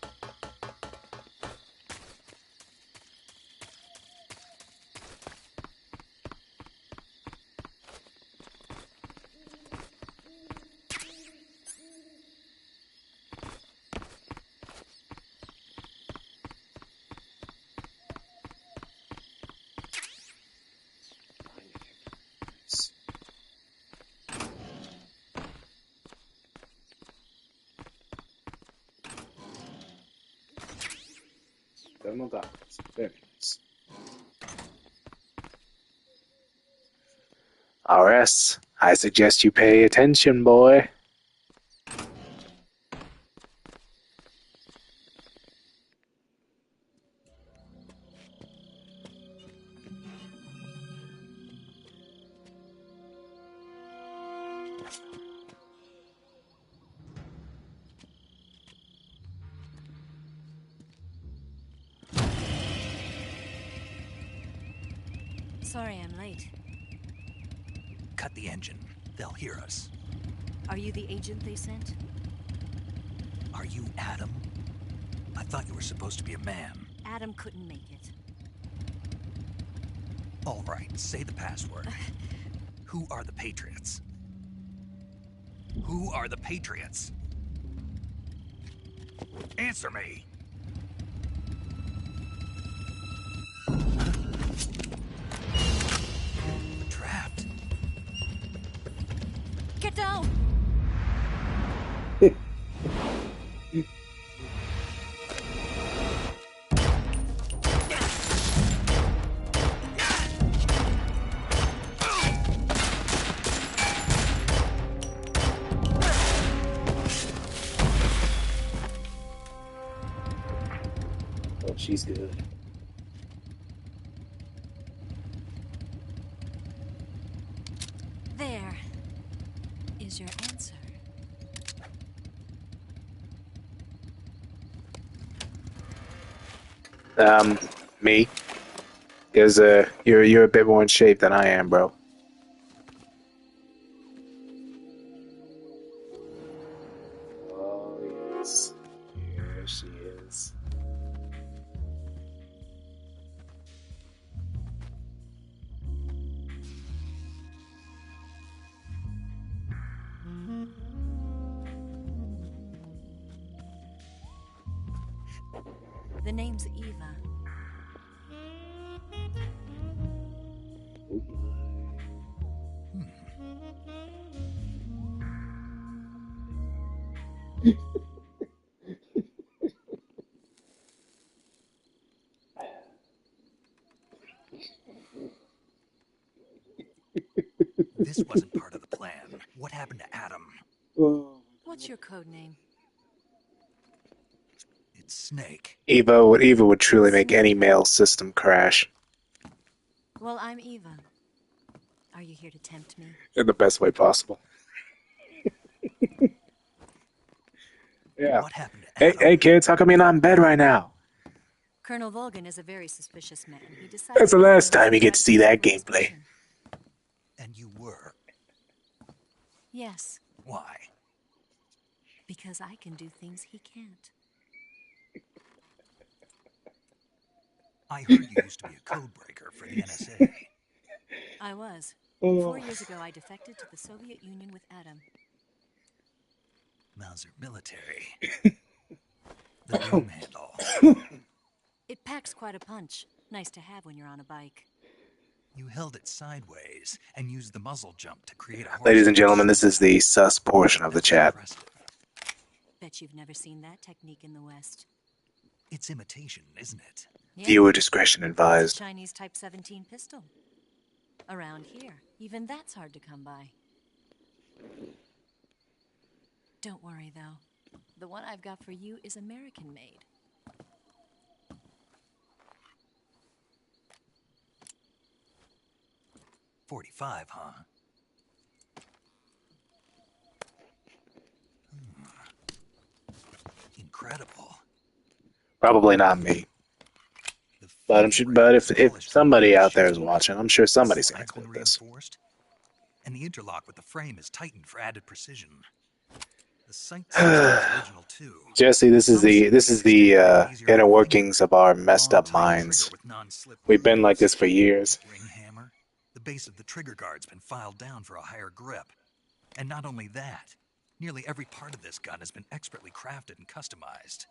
Nice. Thermal goggles. Very nice. RS, I suggest you pay attention, boy. Sorry I'm late. Cut the engine. They'll hear us. Are you the agent they sent? Are you Adam? I thought you were supposed to be a man. Adam couldn't make it. All right, say the password. Who are the Patriots? Who are the Patriots? Answer me! We're trapped. Get down! he's good. There is your answer. Me. There's you're a bit more in shape than I am, bro. Oh yes, here she is. The name's Eva. This wasn't part of the plan. What happened to Adam? What's your code name? It's Snake. Eva would truly make any male system crash. Well, I'm Eva. Are you here to tempt me? In the best way possible. Yeah. What happened to Adam? Hey kids, how come you're not in bed right now? Colonel Volgan is a very suspicious man. He decided That's the last time you get to see that gameplay. And you were? Yes. Why? Because I can do things he can't. I heard you used to be a code breaker for the NSA. I was. 4 years ago, I defected to the Soviet Union with Adam. Mauser military. The broom handle. It packs quite a punch. Nice to have when you're on a bike. You held it sideways and used the muzzle jump to create a... Ladies and gentlemen, this is the sus portion of the chat. Bet you've never seen that technique in the West. It's imitation, isn't it? Yeah. Viewer discretion advised. It's a Chinese Type 17 pistol. Around here, even that's hard to come by. Don't worry, though. The one I've got for you is American-made. .45, huh? Incredible. Probably not me. But I'm sure. But if somebody out there is watching, I'm sure somebody's gonna clip this. And the interlock with the frame is tightened for added precision. The sight is original too. Jesse, this is the inner workings of our messed up minds. We've been like this for years. Ring hammer. The base of the trigger guard's been filed down for a higher grip. And not only that, nearly every part of this gun has been expertly crafted and customized.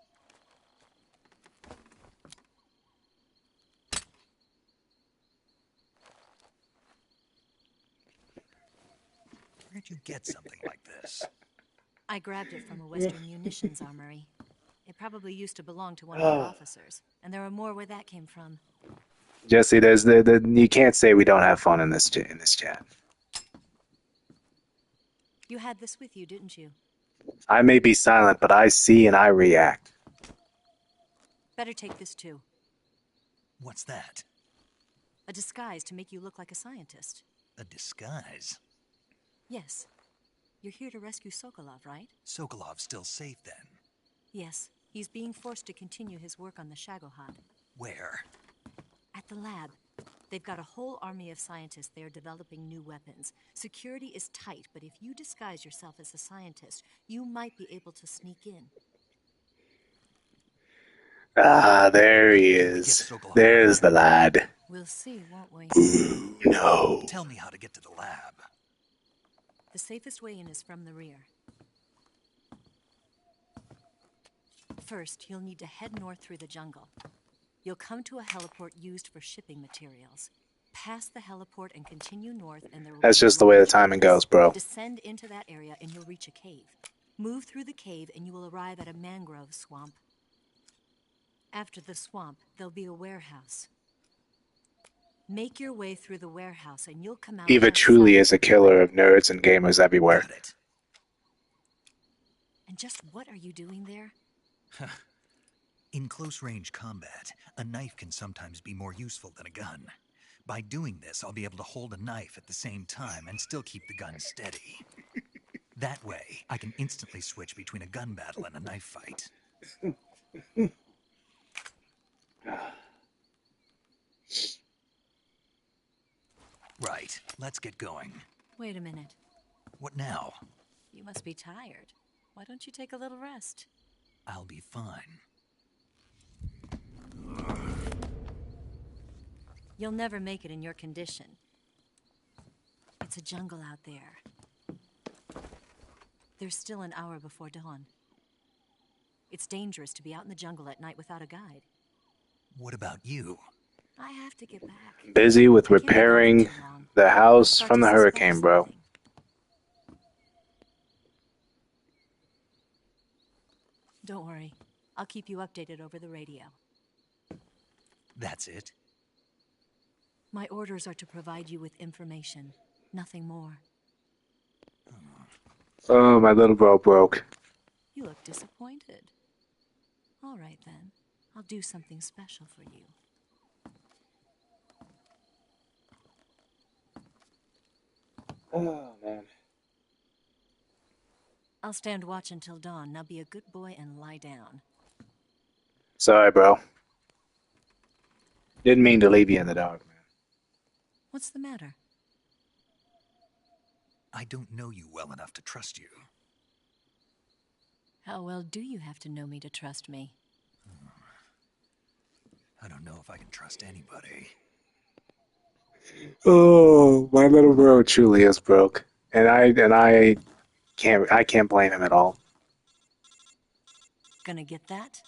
Where'd you get something like this? I grabbed it from a Western munitions armory. It probably used to belong to one of the officers, and there are more where that came from. Jesse, there's you can't say we don't have fun in this chat. You had this with you, didn't you? I may be silent, but I see and I react. Better take this too. What's that? A disguise to make you look like a scientist. A disguise? Yes. You're here to rescue Sokolov, right? Sokolov's still safe then? Yes. He's being forced to continue his work on the Shagohod. Where? At the lab. They've got a whole army of scientists there developing new weapons. Security is tight, but if you disguise yourself as a scientist, you might be able to sneak in. Ah, there he is. There's the lad. We'll see, won't we? Ooh, no. Tell me how to get to the lab. The safest way in is from the rear. First, you'll need to head north through the jungle. You'll come to a heliport used for shipping materials. Pass the heliport and continue north, and there will That's be just the way the timing goes, bro. Descend into that area and you'll reach a cave. Move through the cave and you will arrive at a mangrove swamp. After the swamp, there'll be a warehouse. Make your way through the warehouse and you'll come out. Eva truly is a killer of nerds and gamers everywhere. Got it. And just what are you doing there? In close-range combat, a knife can sometimes be more useful than a gun. By doing this, I'll be able to hold a knife at the same time and still keep the gun steady. That way, I can instantly switch between a gun battle and a knife fight. Right, let's get going. Wait a minute. What now? You must be tired. Why don't you take a little rest? I'll be fine. You'll never make it in your condition. It's a jungle out there. There's still an hour before dawn. It's dangerous to be out in the jungle at night without a guide. What about you? I have to get back. Busy with repairing the house from the hurricane, bro. Don't worry. I'll keep you updated over the radio. That's it? My orders are to provide you with information. Nothing more. Oh, my little bro broke. You look disappointed. All right, then. I'll do something special for you. Oh, man. I'll stand watch until dawn. Now be a good boy and lie down. Sorry, bro. Didn't mean to leave you in the dark, man. What's the matter? I don't know you well enough to trust you. How well do you have to know me to trust me? I don't know if I can trust anybody. Oh, my little bro truly is broke, and I can't blame him at all. Gonna get that?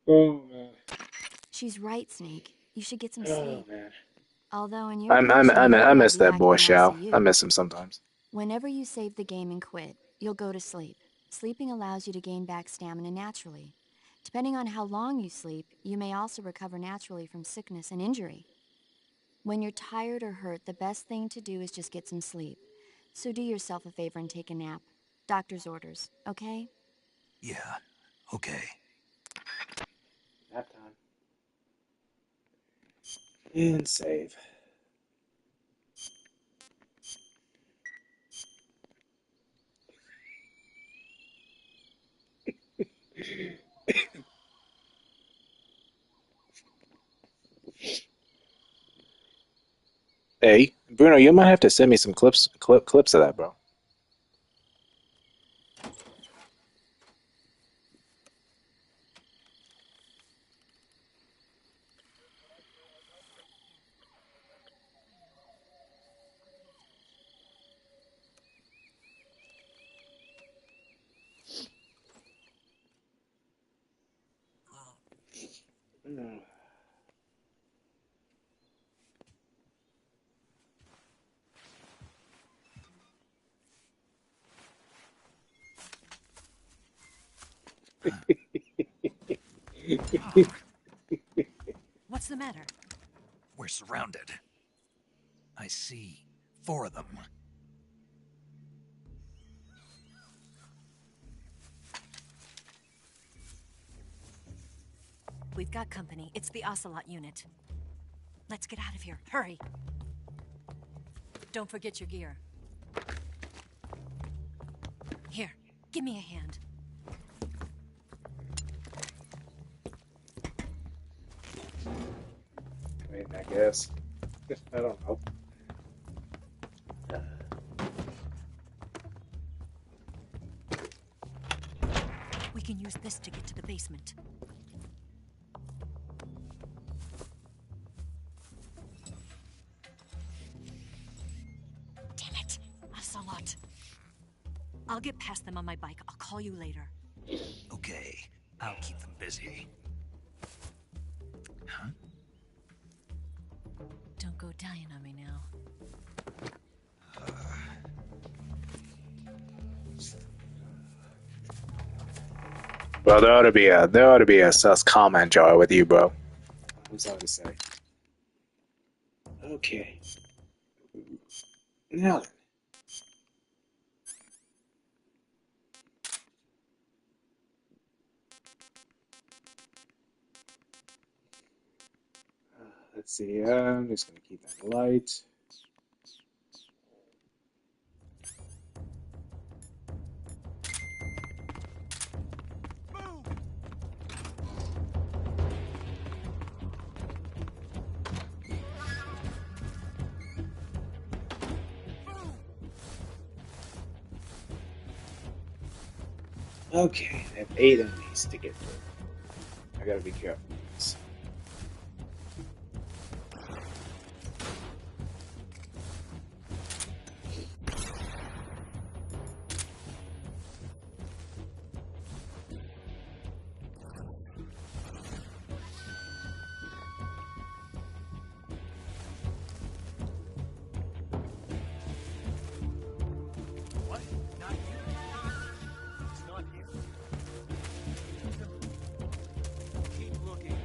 Oh man. She's right, Snake. You should get some Oh sleep. man. Although in your I miss that boy, Shao. ICU. I miss him sometimes. Whenever you save the game and quit, you'll go to sleep. Sleeping allows you to gain back stamina naturally. Depending on how long you sleep, you may also recover naturally from sickness and injury. When you're tired or hurt, the best thing to do is just get some sleep. So do yourself a favor and take a nap. Doctor's orders, okay? Yeah, okay. Nap time. And save. Hey, Bruno, you might have to send me some clips of that, bro. What's the matter? We're surrounded. I see 4 of them. We've got company. It's the Ocelot unit. Let's get out of here. Hurry. Don't forget your gear. Here, give me a hand. I mean, I guess. I don't know. We can use this to get to the basement. Damn it! Ocelot. I'll get past them on my bike. I'll call you later. Okay, I'll keep them busy. Huh? Don't go dying on me now. Well, there ought to be a sus comment jar with you, bro. What's that to say? Okay. Now then. Let's see. I'm just gonna keep that light. Okay, I have 8 enemies to get through. I gotta be careful with this. What? Not here? It's not here. Keep looking.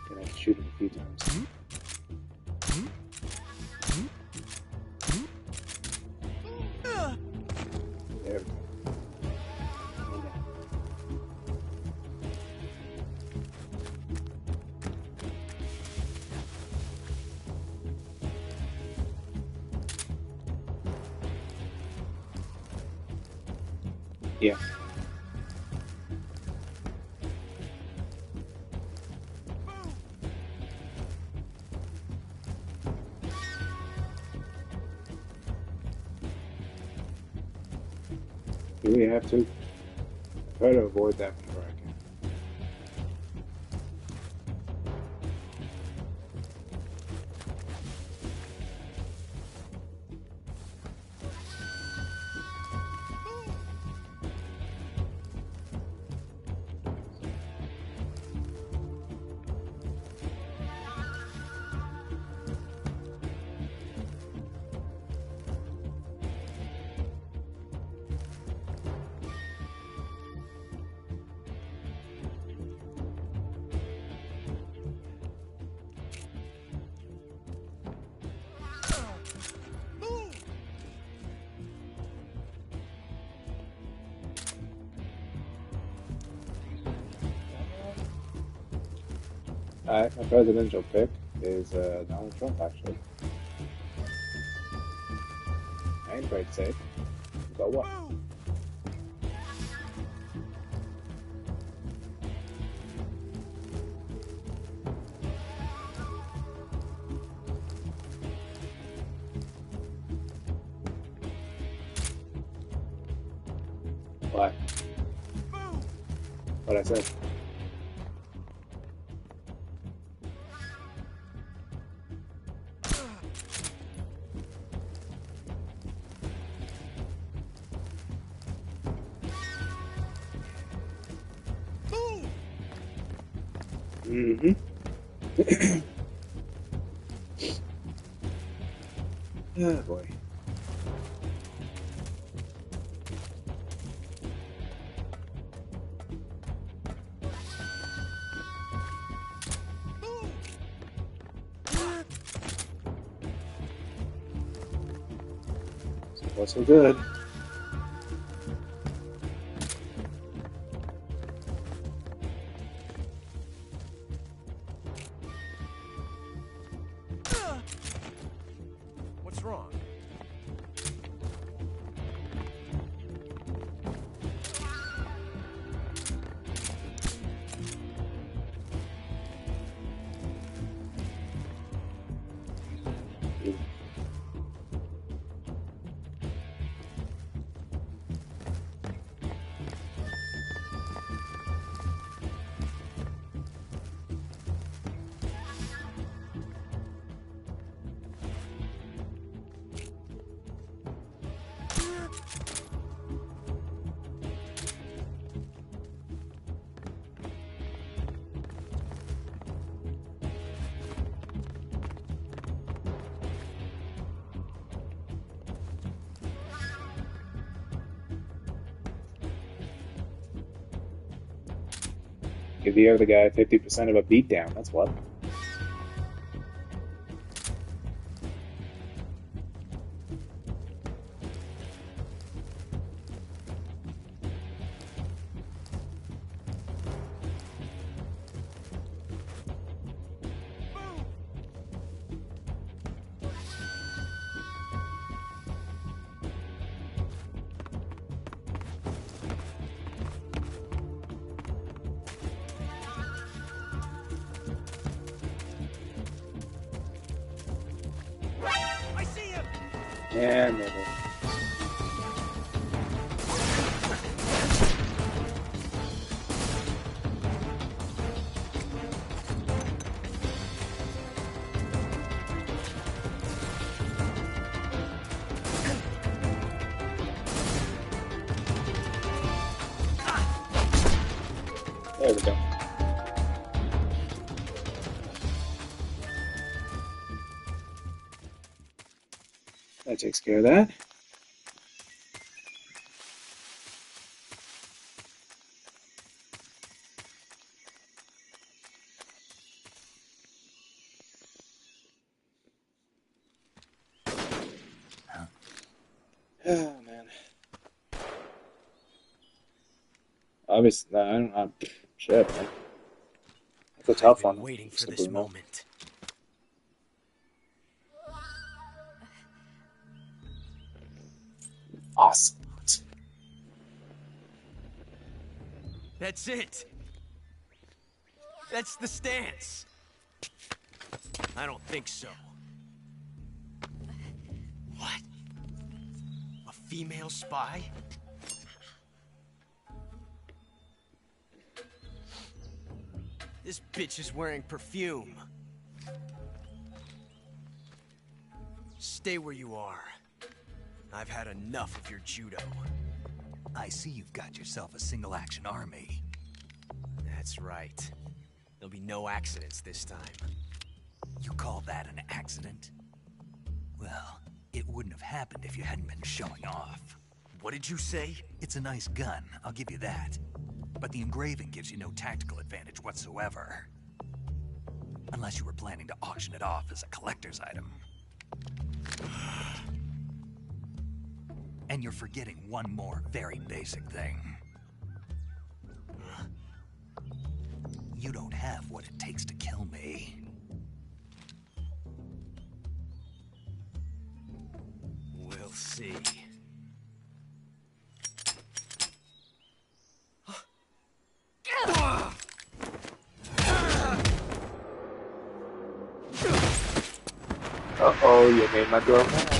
Gonna shoot him a few times. There we go. Yeah. Do we have to? Try to avoid that whenever I can. My presidential pick is Donald Trump, actually. I ain't afraid to say it. So what? What? What I said? Mm-hmm. Oh boy. So far so good. What's wrong? Give the other guy 50% of a beatdown. That's what. I see him! And maybe. There we go. That takes care of that. Oh man. Obviously, I'm shit, man. That's a tough I've been one. waiting for Simply this enough. moment. Awesome. That's it. That's the stance. I don't think so. What? A female spy? This bitch is wearing perfume. Stay where you are. I've had enough of your judo. I see you've got yourself a single-action army. That's right. There'll be no accidents this time. You call that an accident? Well, it wouldn't have happened if you hadn't been showing off. What did you say? It's a nice gun, I'll give you that. But the engraving gives you no tactical advantage whatsoever. Unless you were planning to auction it off as a collector's item. And you're forgetting one more very basic thing. You don't have what it takes to kill me. We'll see. Uh-oh, you made my girl mad.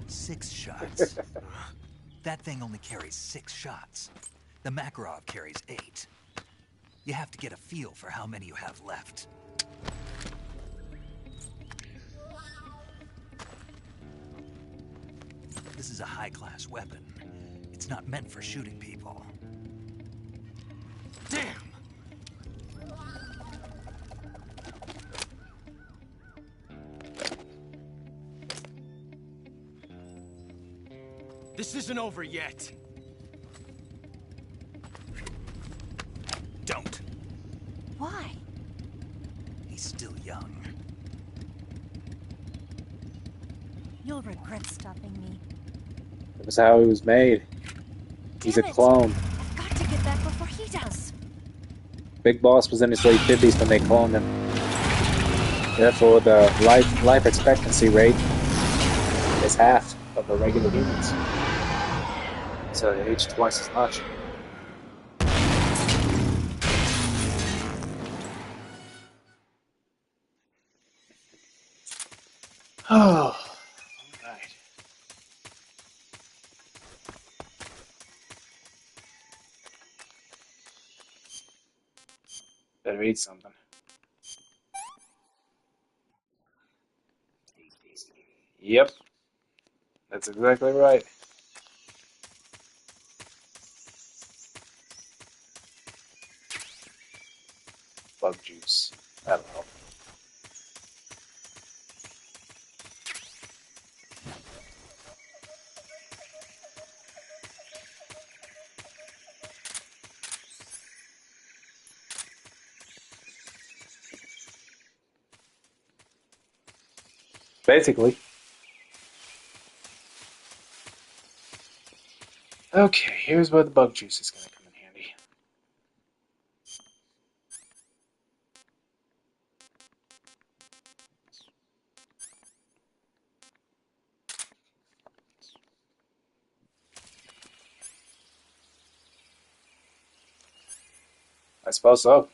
Six shots. That thing only carries 6 shots. The Makarov carries 8. You have to get a feel for how many you have left. This is a high-class weapon. It's not meant for shooting people. Damn! This isn't over yet. Don't. Why? He's still young. You'll regret stopping me. That was how he was made. He's a Damn it. clone. I've got to get back before he does. Big Boss was in his late 50s when they cloned him. Therefore, the life expectancy rate is half of the regular humans. So they age twice as much. Oh, alright. Better eat something. Yep, that's exactly right. Bug juice. That'll help. Basically. Okay, here's where the bug juice is going to come in handy. I suppose so.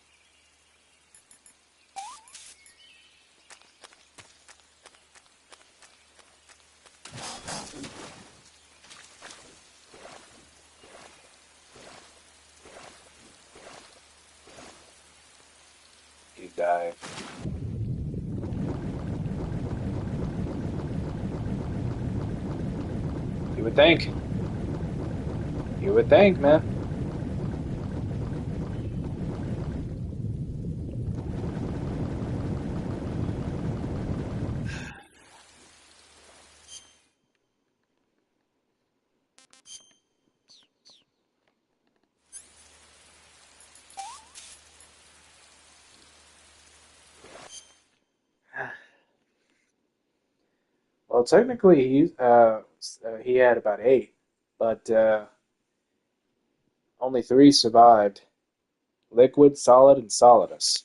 Deep dive. You would think. You would think, man. Well, technically, he had about 8, but only 3 survived. Liquid, solid, and solidus.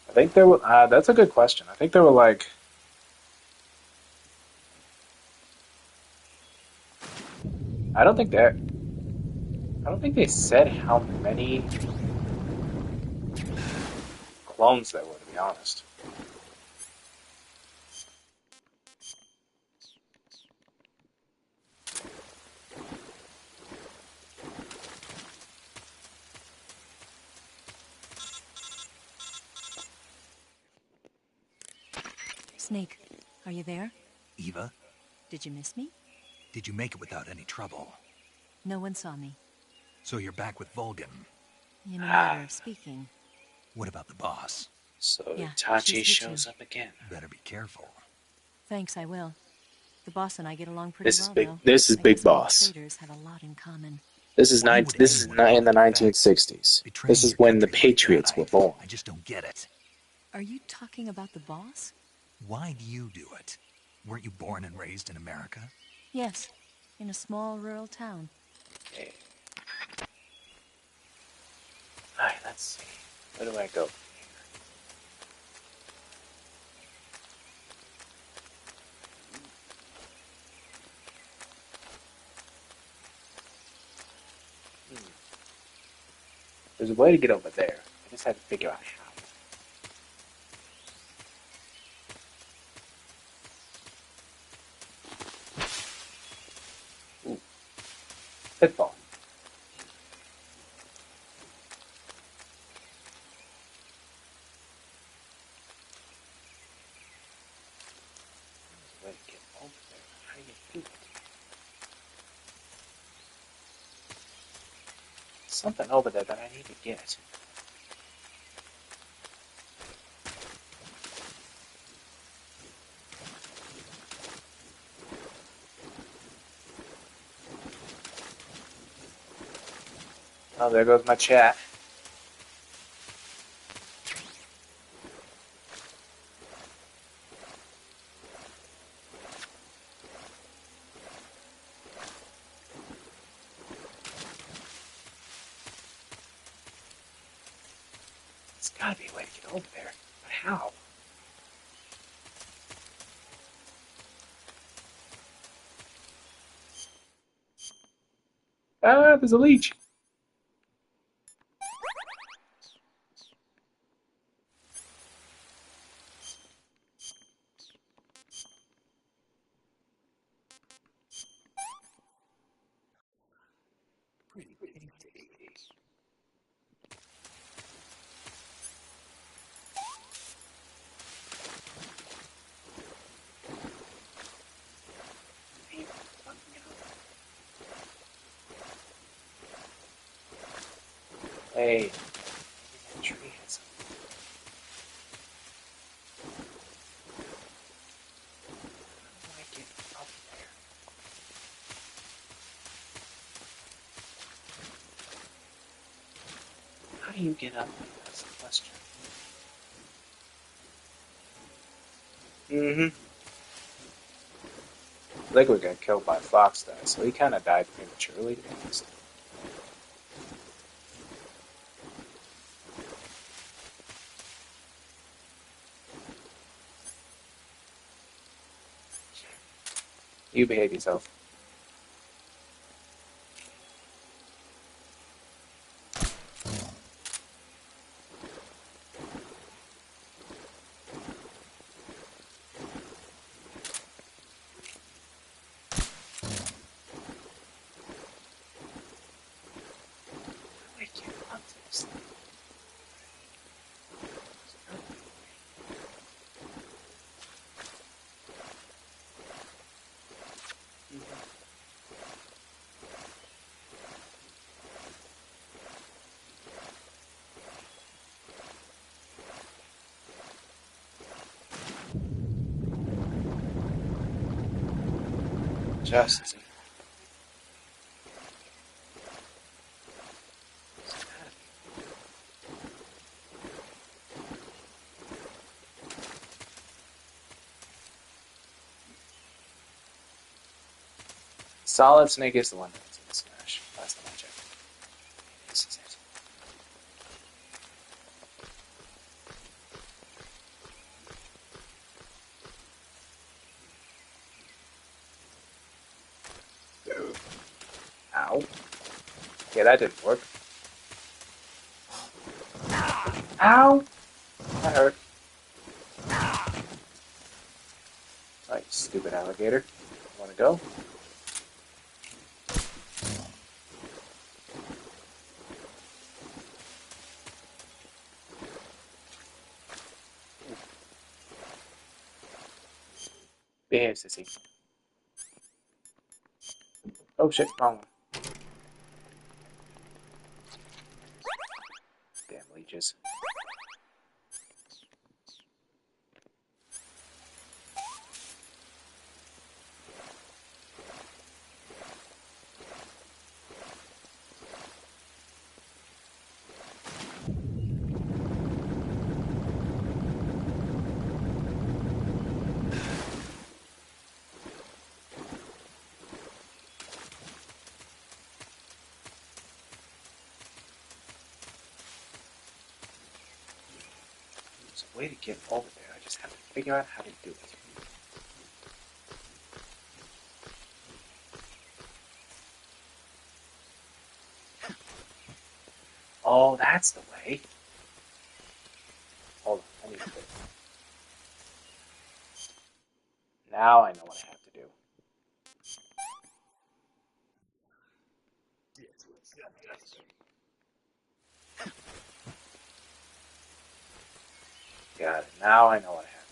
I think there were. That's a good question. I think there were like. I don't think that. I don't think they said how many clones there were, to be honest. Snake, are you there? Eva, Did you miss me? did you make it without any trouble? No one saw me. So you're back with Vulcan. In a matter of speaking. What about the boss? So Yeah, Itachi she's here shows too. up again. Better be careful. Thanks, I will. The boss and I get along pretty This is well, big. though. This is I Big guess we Boss. traders have a lot in common. This is Why would This is anyone not in the overlook that? 1960s. Betraying This is your when the country like that, Patriots were born. I just don't get it. Are you talking about the boss? Why do you do it? Weren't you born and raised in America? Yes, in a small rural town. Okay. Alright, let's see. Where do I go? There's a way to get over there. I just have to figure out how. Ooh. Pitfall. There's a way to get over there. How do you do it? Something over there that I need to get. Oh, there goes my chat. There's gotta be a way to get over there. But how? Ah, there's a leech. way. Maybe that tree has something. How do I get up there? How do you get up there? That's the question. Mm-hmm. Liquid got killed by Fox, though, so he kind of died prematurely, to be honest. You behave yourself. I can't up this thing. Just as Solid Snake is the one that's in Smash. Last time I checked. This is it. Ow. Yeah, that didn't work. Ow! That hurt. Alright, stupid alligator. Wanna go? Behave, sissy. Oh shit, wrong one. Damn leeches. There's a way to get over there. I just have to figure out how to do it. Oh, that's the way. Hold on, I need to do it. Now I know what I have to do. Got it. Now I know what I have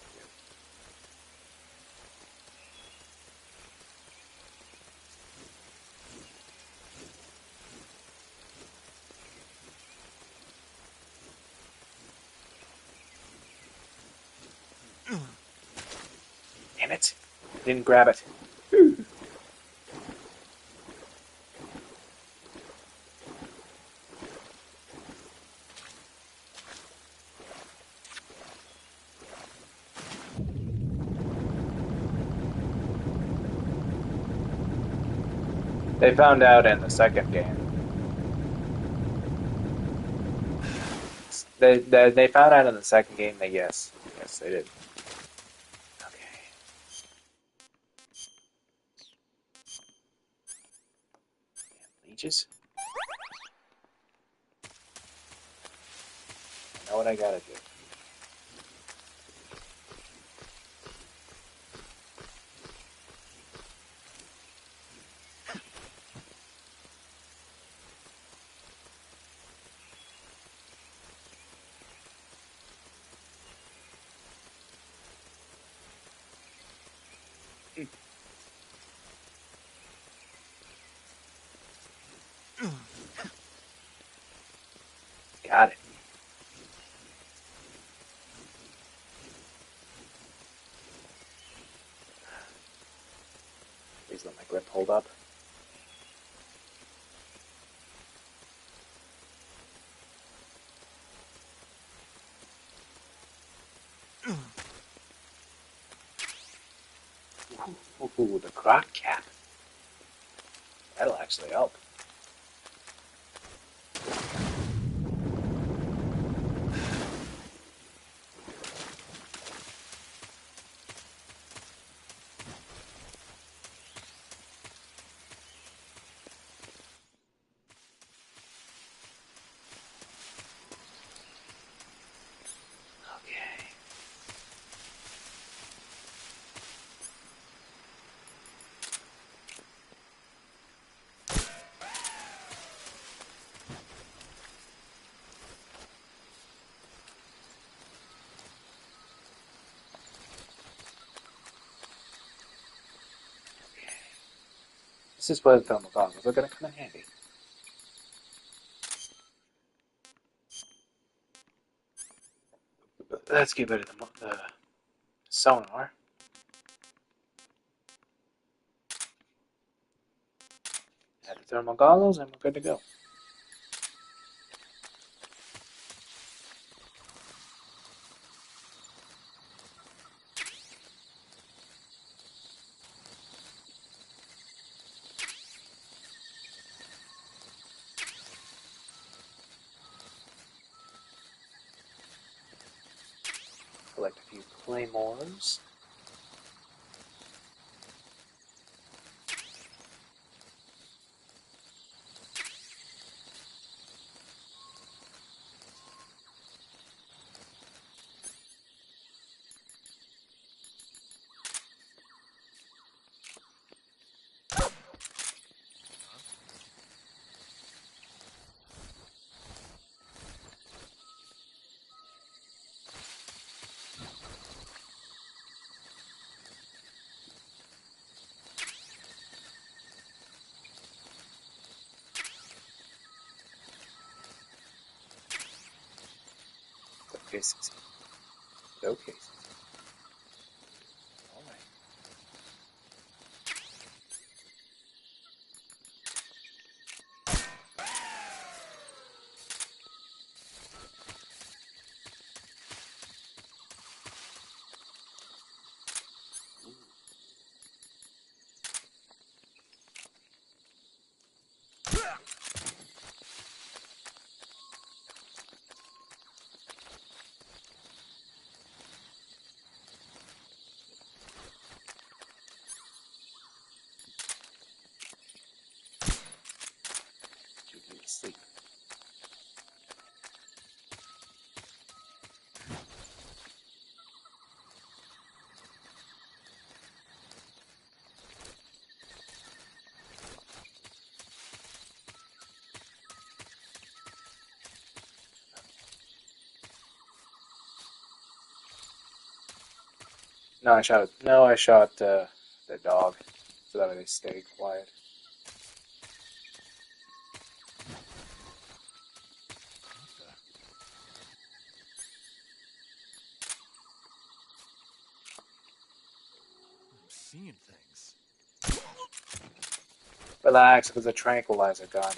to do. Damn it. Didn't grab it. They found out in the second game. They found out in the second game that yes, they did. Okay. Damn leeches. I know what I gotta do. Just let my grip hold up. Ooh, the croc cap. That'll actually help. This is where the thermal goggles are going to come in handy. Let's get rid of the sonar. Add the thermal goggles and we're good to go. Collect a few claymores. Okay, Susie. Okay. Alright. You need to sleep. No, I shot the dog, so that way they stay quiet. I'm seeing things. Relax, it was a tranquilizer gun.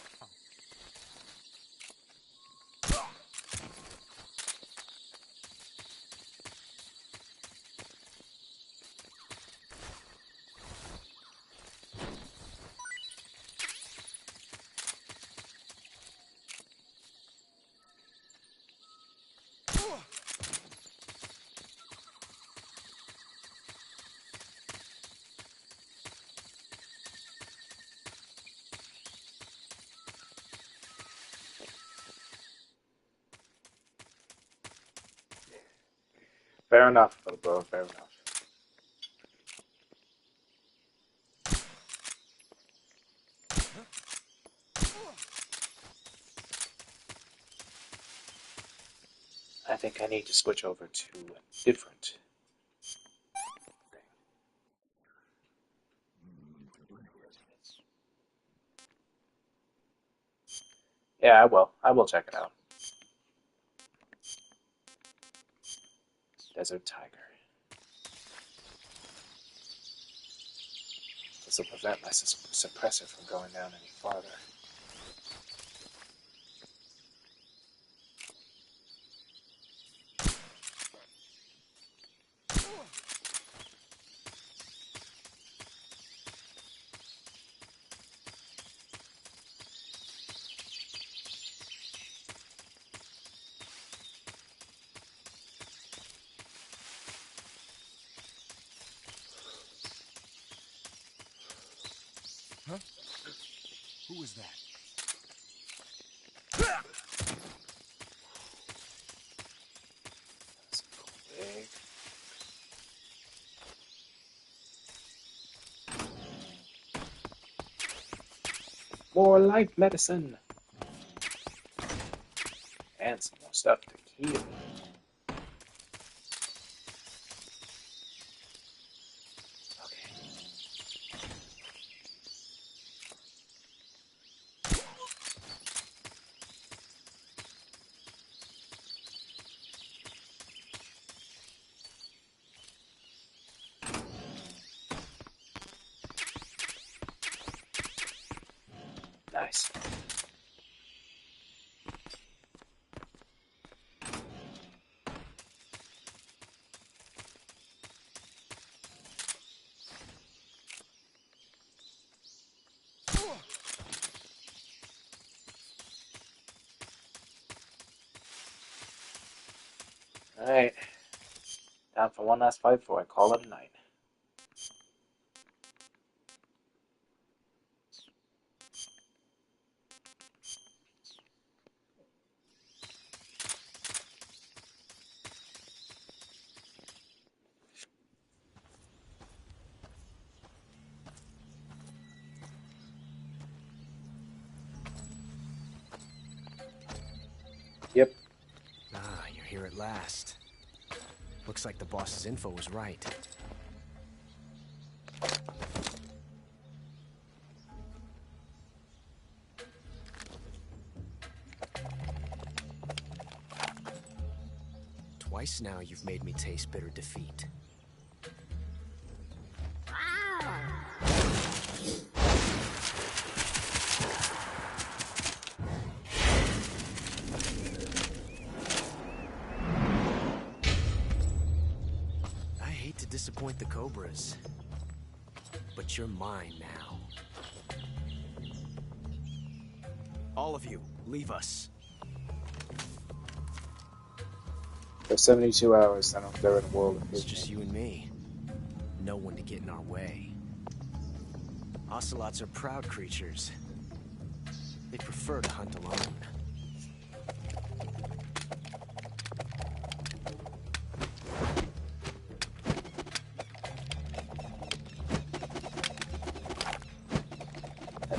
Fair enough, little bro, fair enough. I think I need to switch over to a different. Yeah, I will. I will check it out. Desert Tiger. This will prevent my suppressor from going down any farther. Huh? Who was that? That's big. More life medicine. And some more stuff to heal. Nice. Alright. Time for one last fight before I call it a night. Yep. Ah, you're here at last. Looks like the boss's info was right. Twice now you've made me taste bitter defeat. Disappoint the Cobras, but you're mine now. All of you, leave us. For 72 hours, I don't care in the world. It's just you and me. No one to get in our way. Ocelots are proud creatures. They prefer to hunt alone.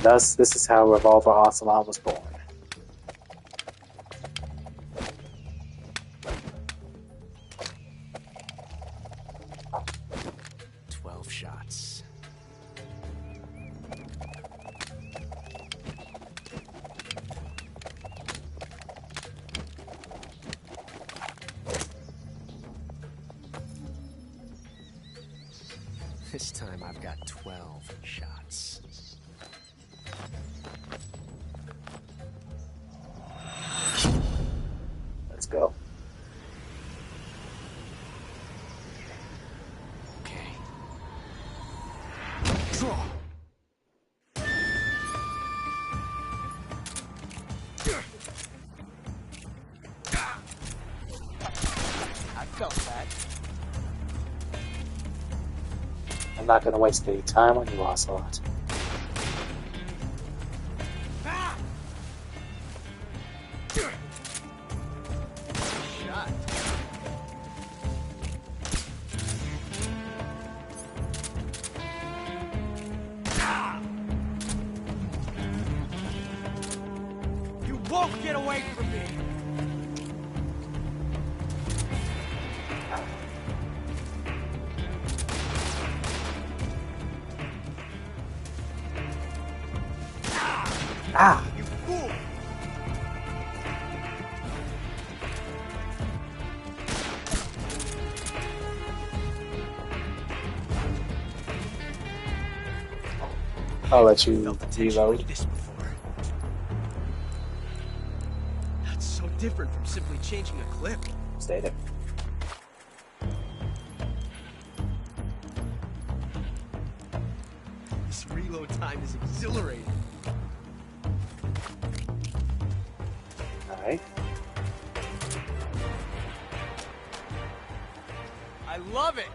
Thus, this is how Revolver Ocelot was born. Shots. This time I've got 12 shots. Let's go. Okay. Draw. I felt that. I'm not going to waste any time on you, Ocelot. You won't get away from me! Ah! You fool! I'll let you Felt the tension reload. like this before. That's so different from simply changing a clip. Stay there. This reload time is exhilarating. Alright. I love it!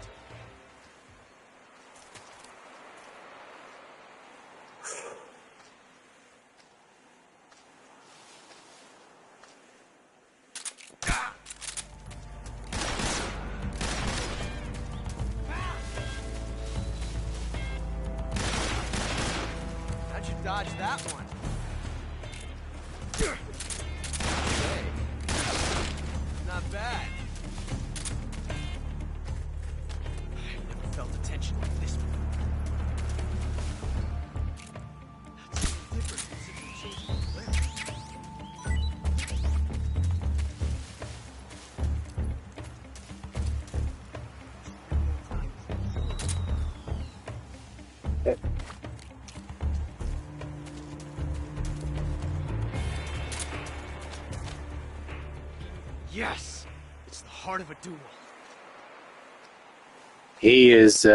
How'd you dodge that one? Hey, not bad. I've never felt a tension like this before. That's so different from simply changing a clip. Yes! It's the heart of a duel. He is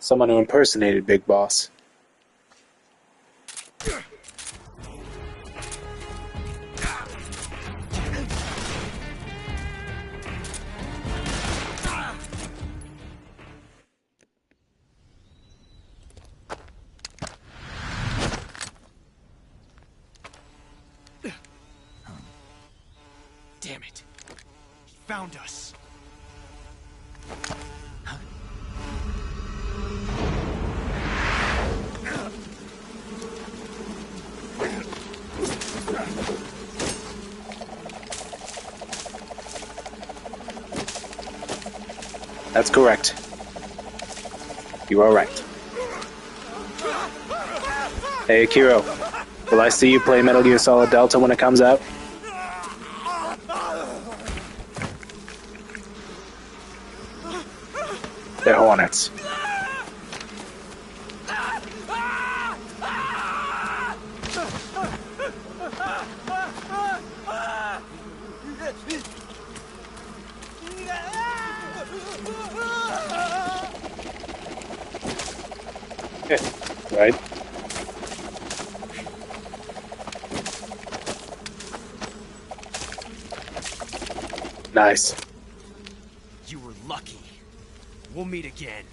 someone who impersonated Big Boss. Damn it. He found us. That's correct. You are right. Hey, Akiro. Will I see you play Metal Gear Solid Delta when it comes out? They're Hornets. Yeah, right. Nice. You were lucky. We'll meet again.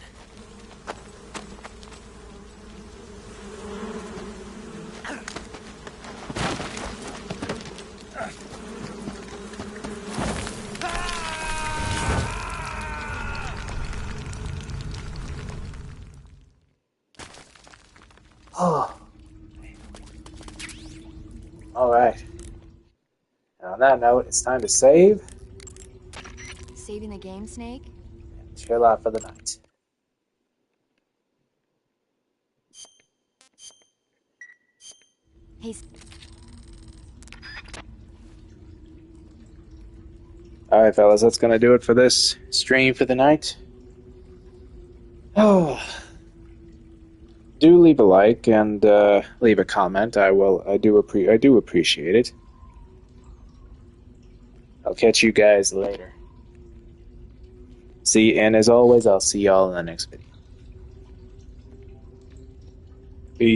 Oh. Alright. On that note, it's time to save. Saving the game, Snake? Chill out for the night. Hey, Alright, fellas, that's gonna do it for this stream for the night. Oh. Do leave a like and leave a comment. I do appreciate it. I'll catch you guys later. And as always, I'll see y'all in the next video.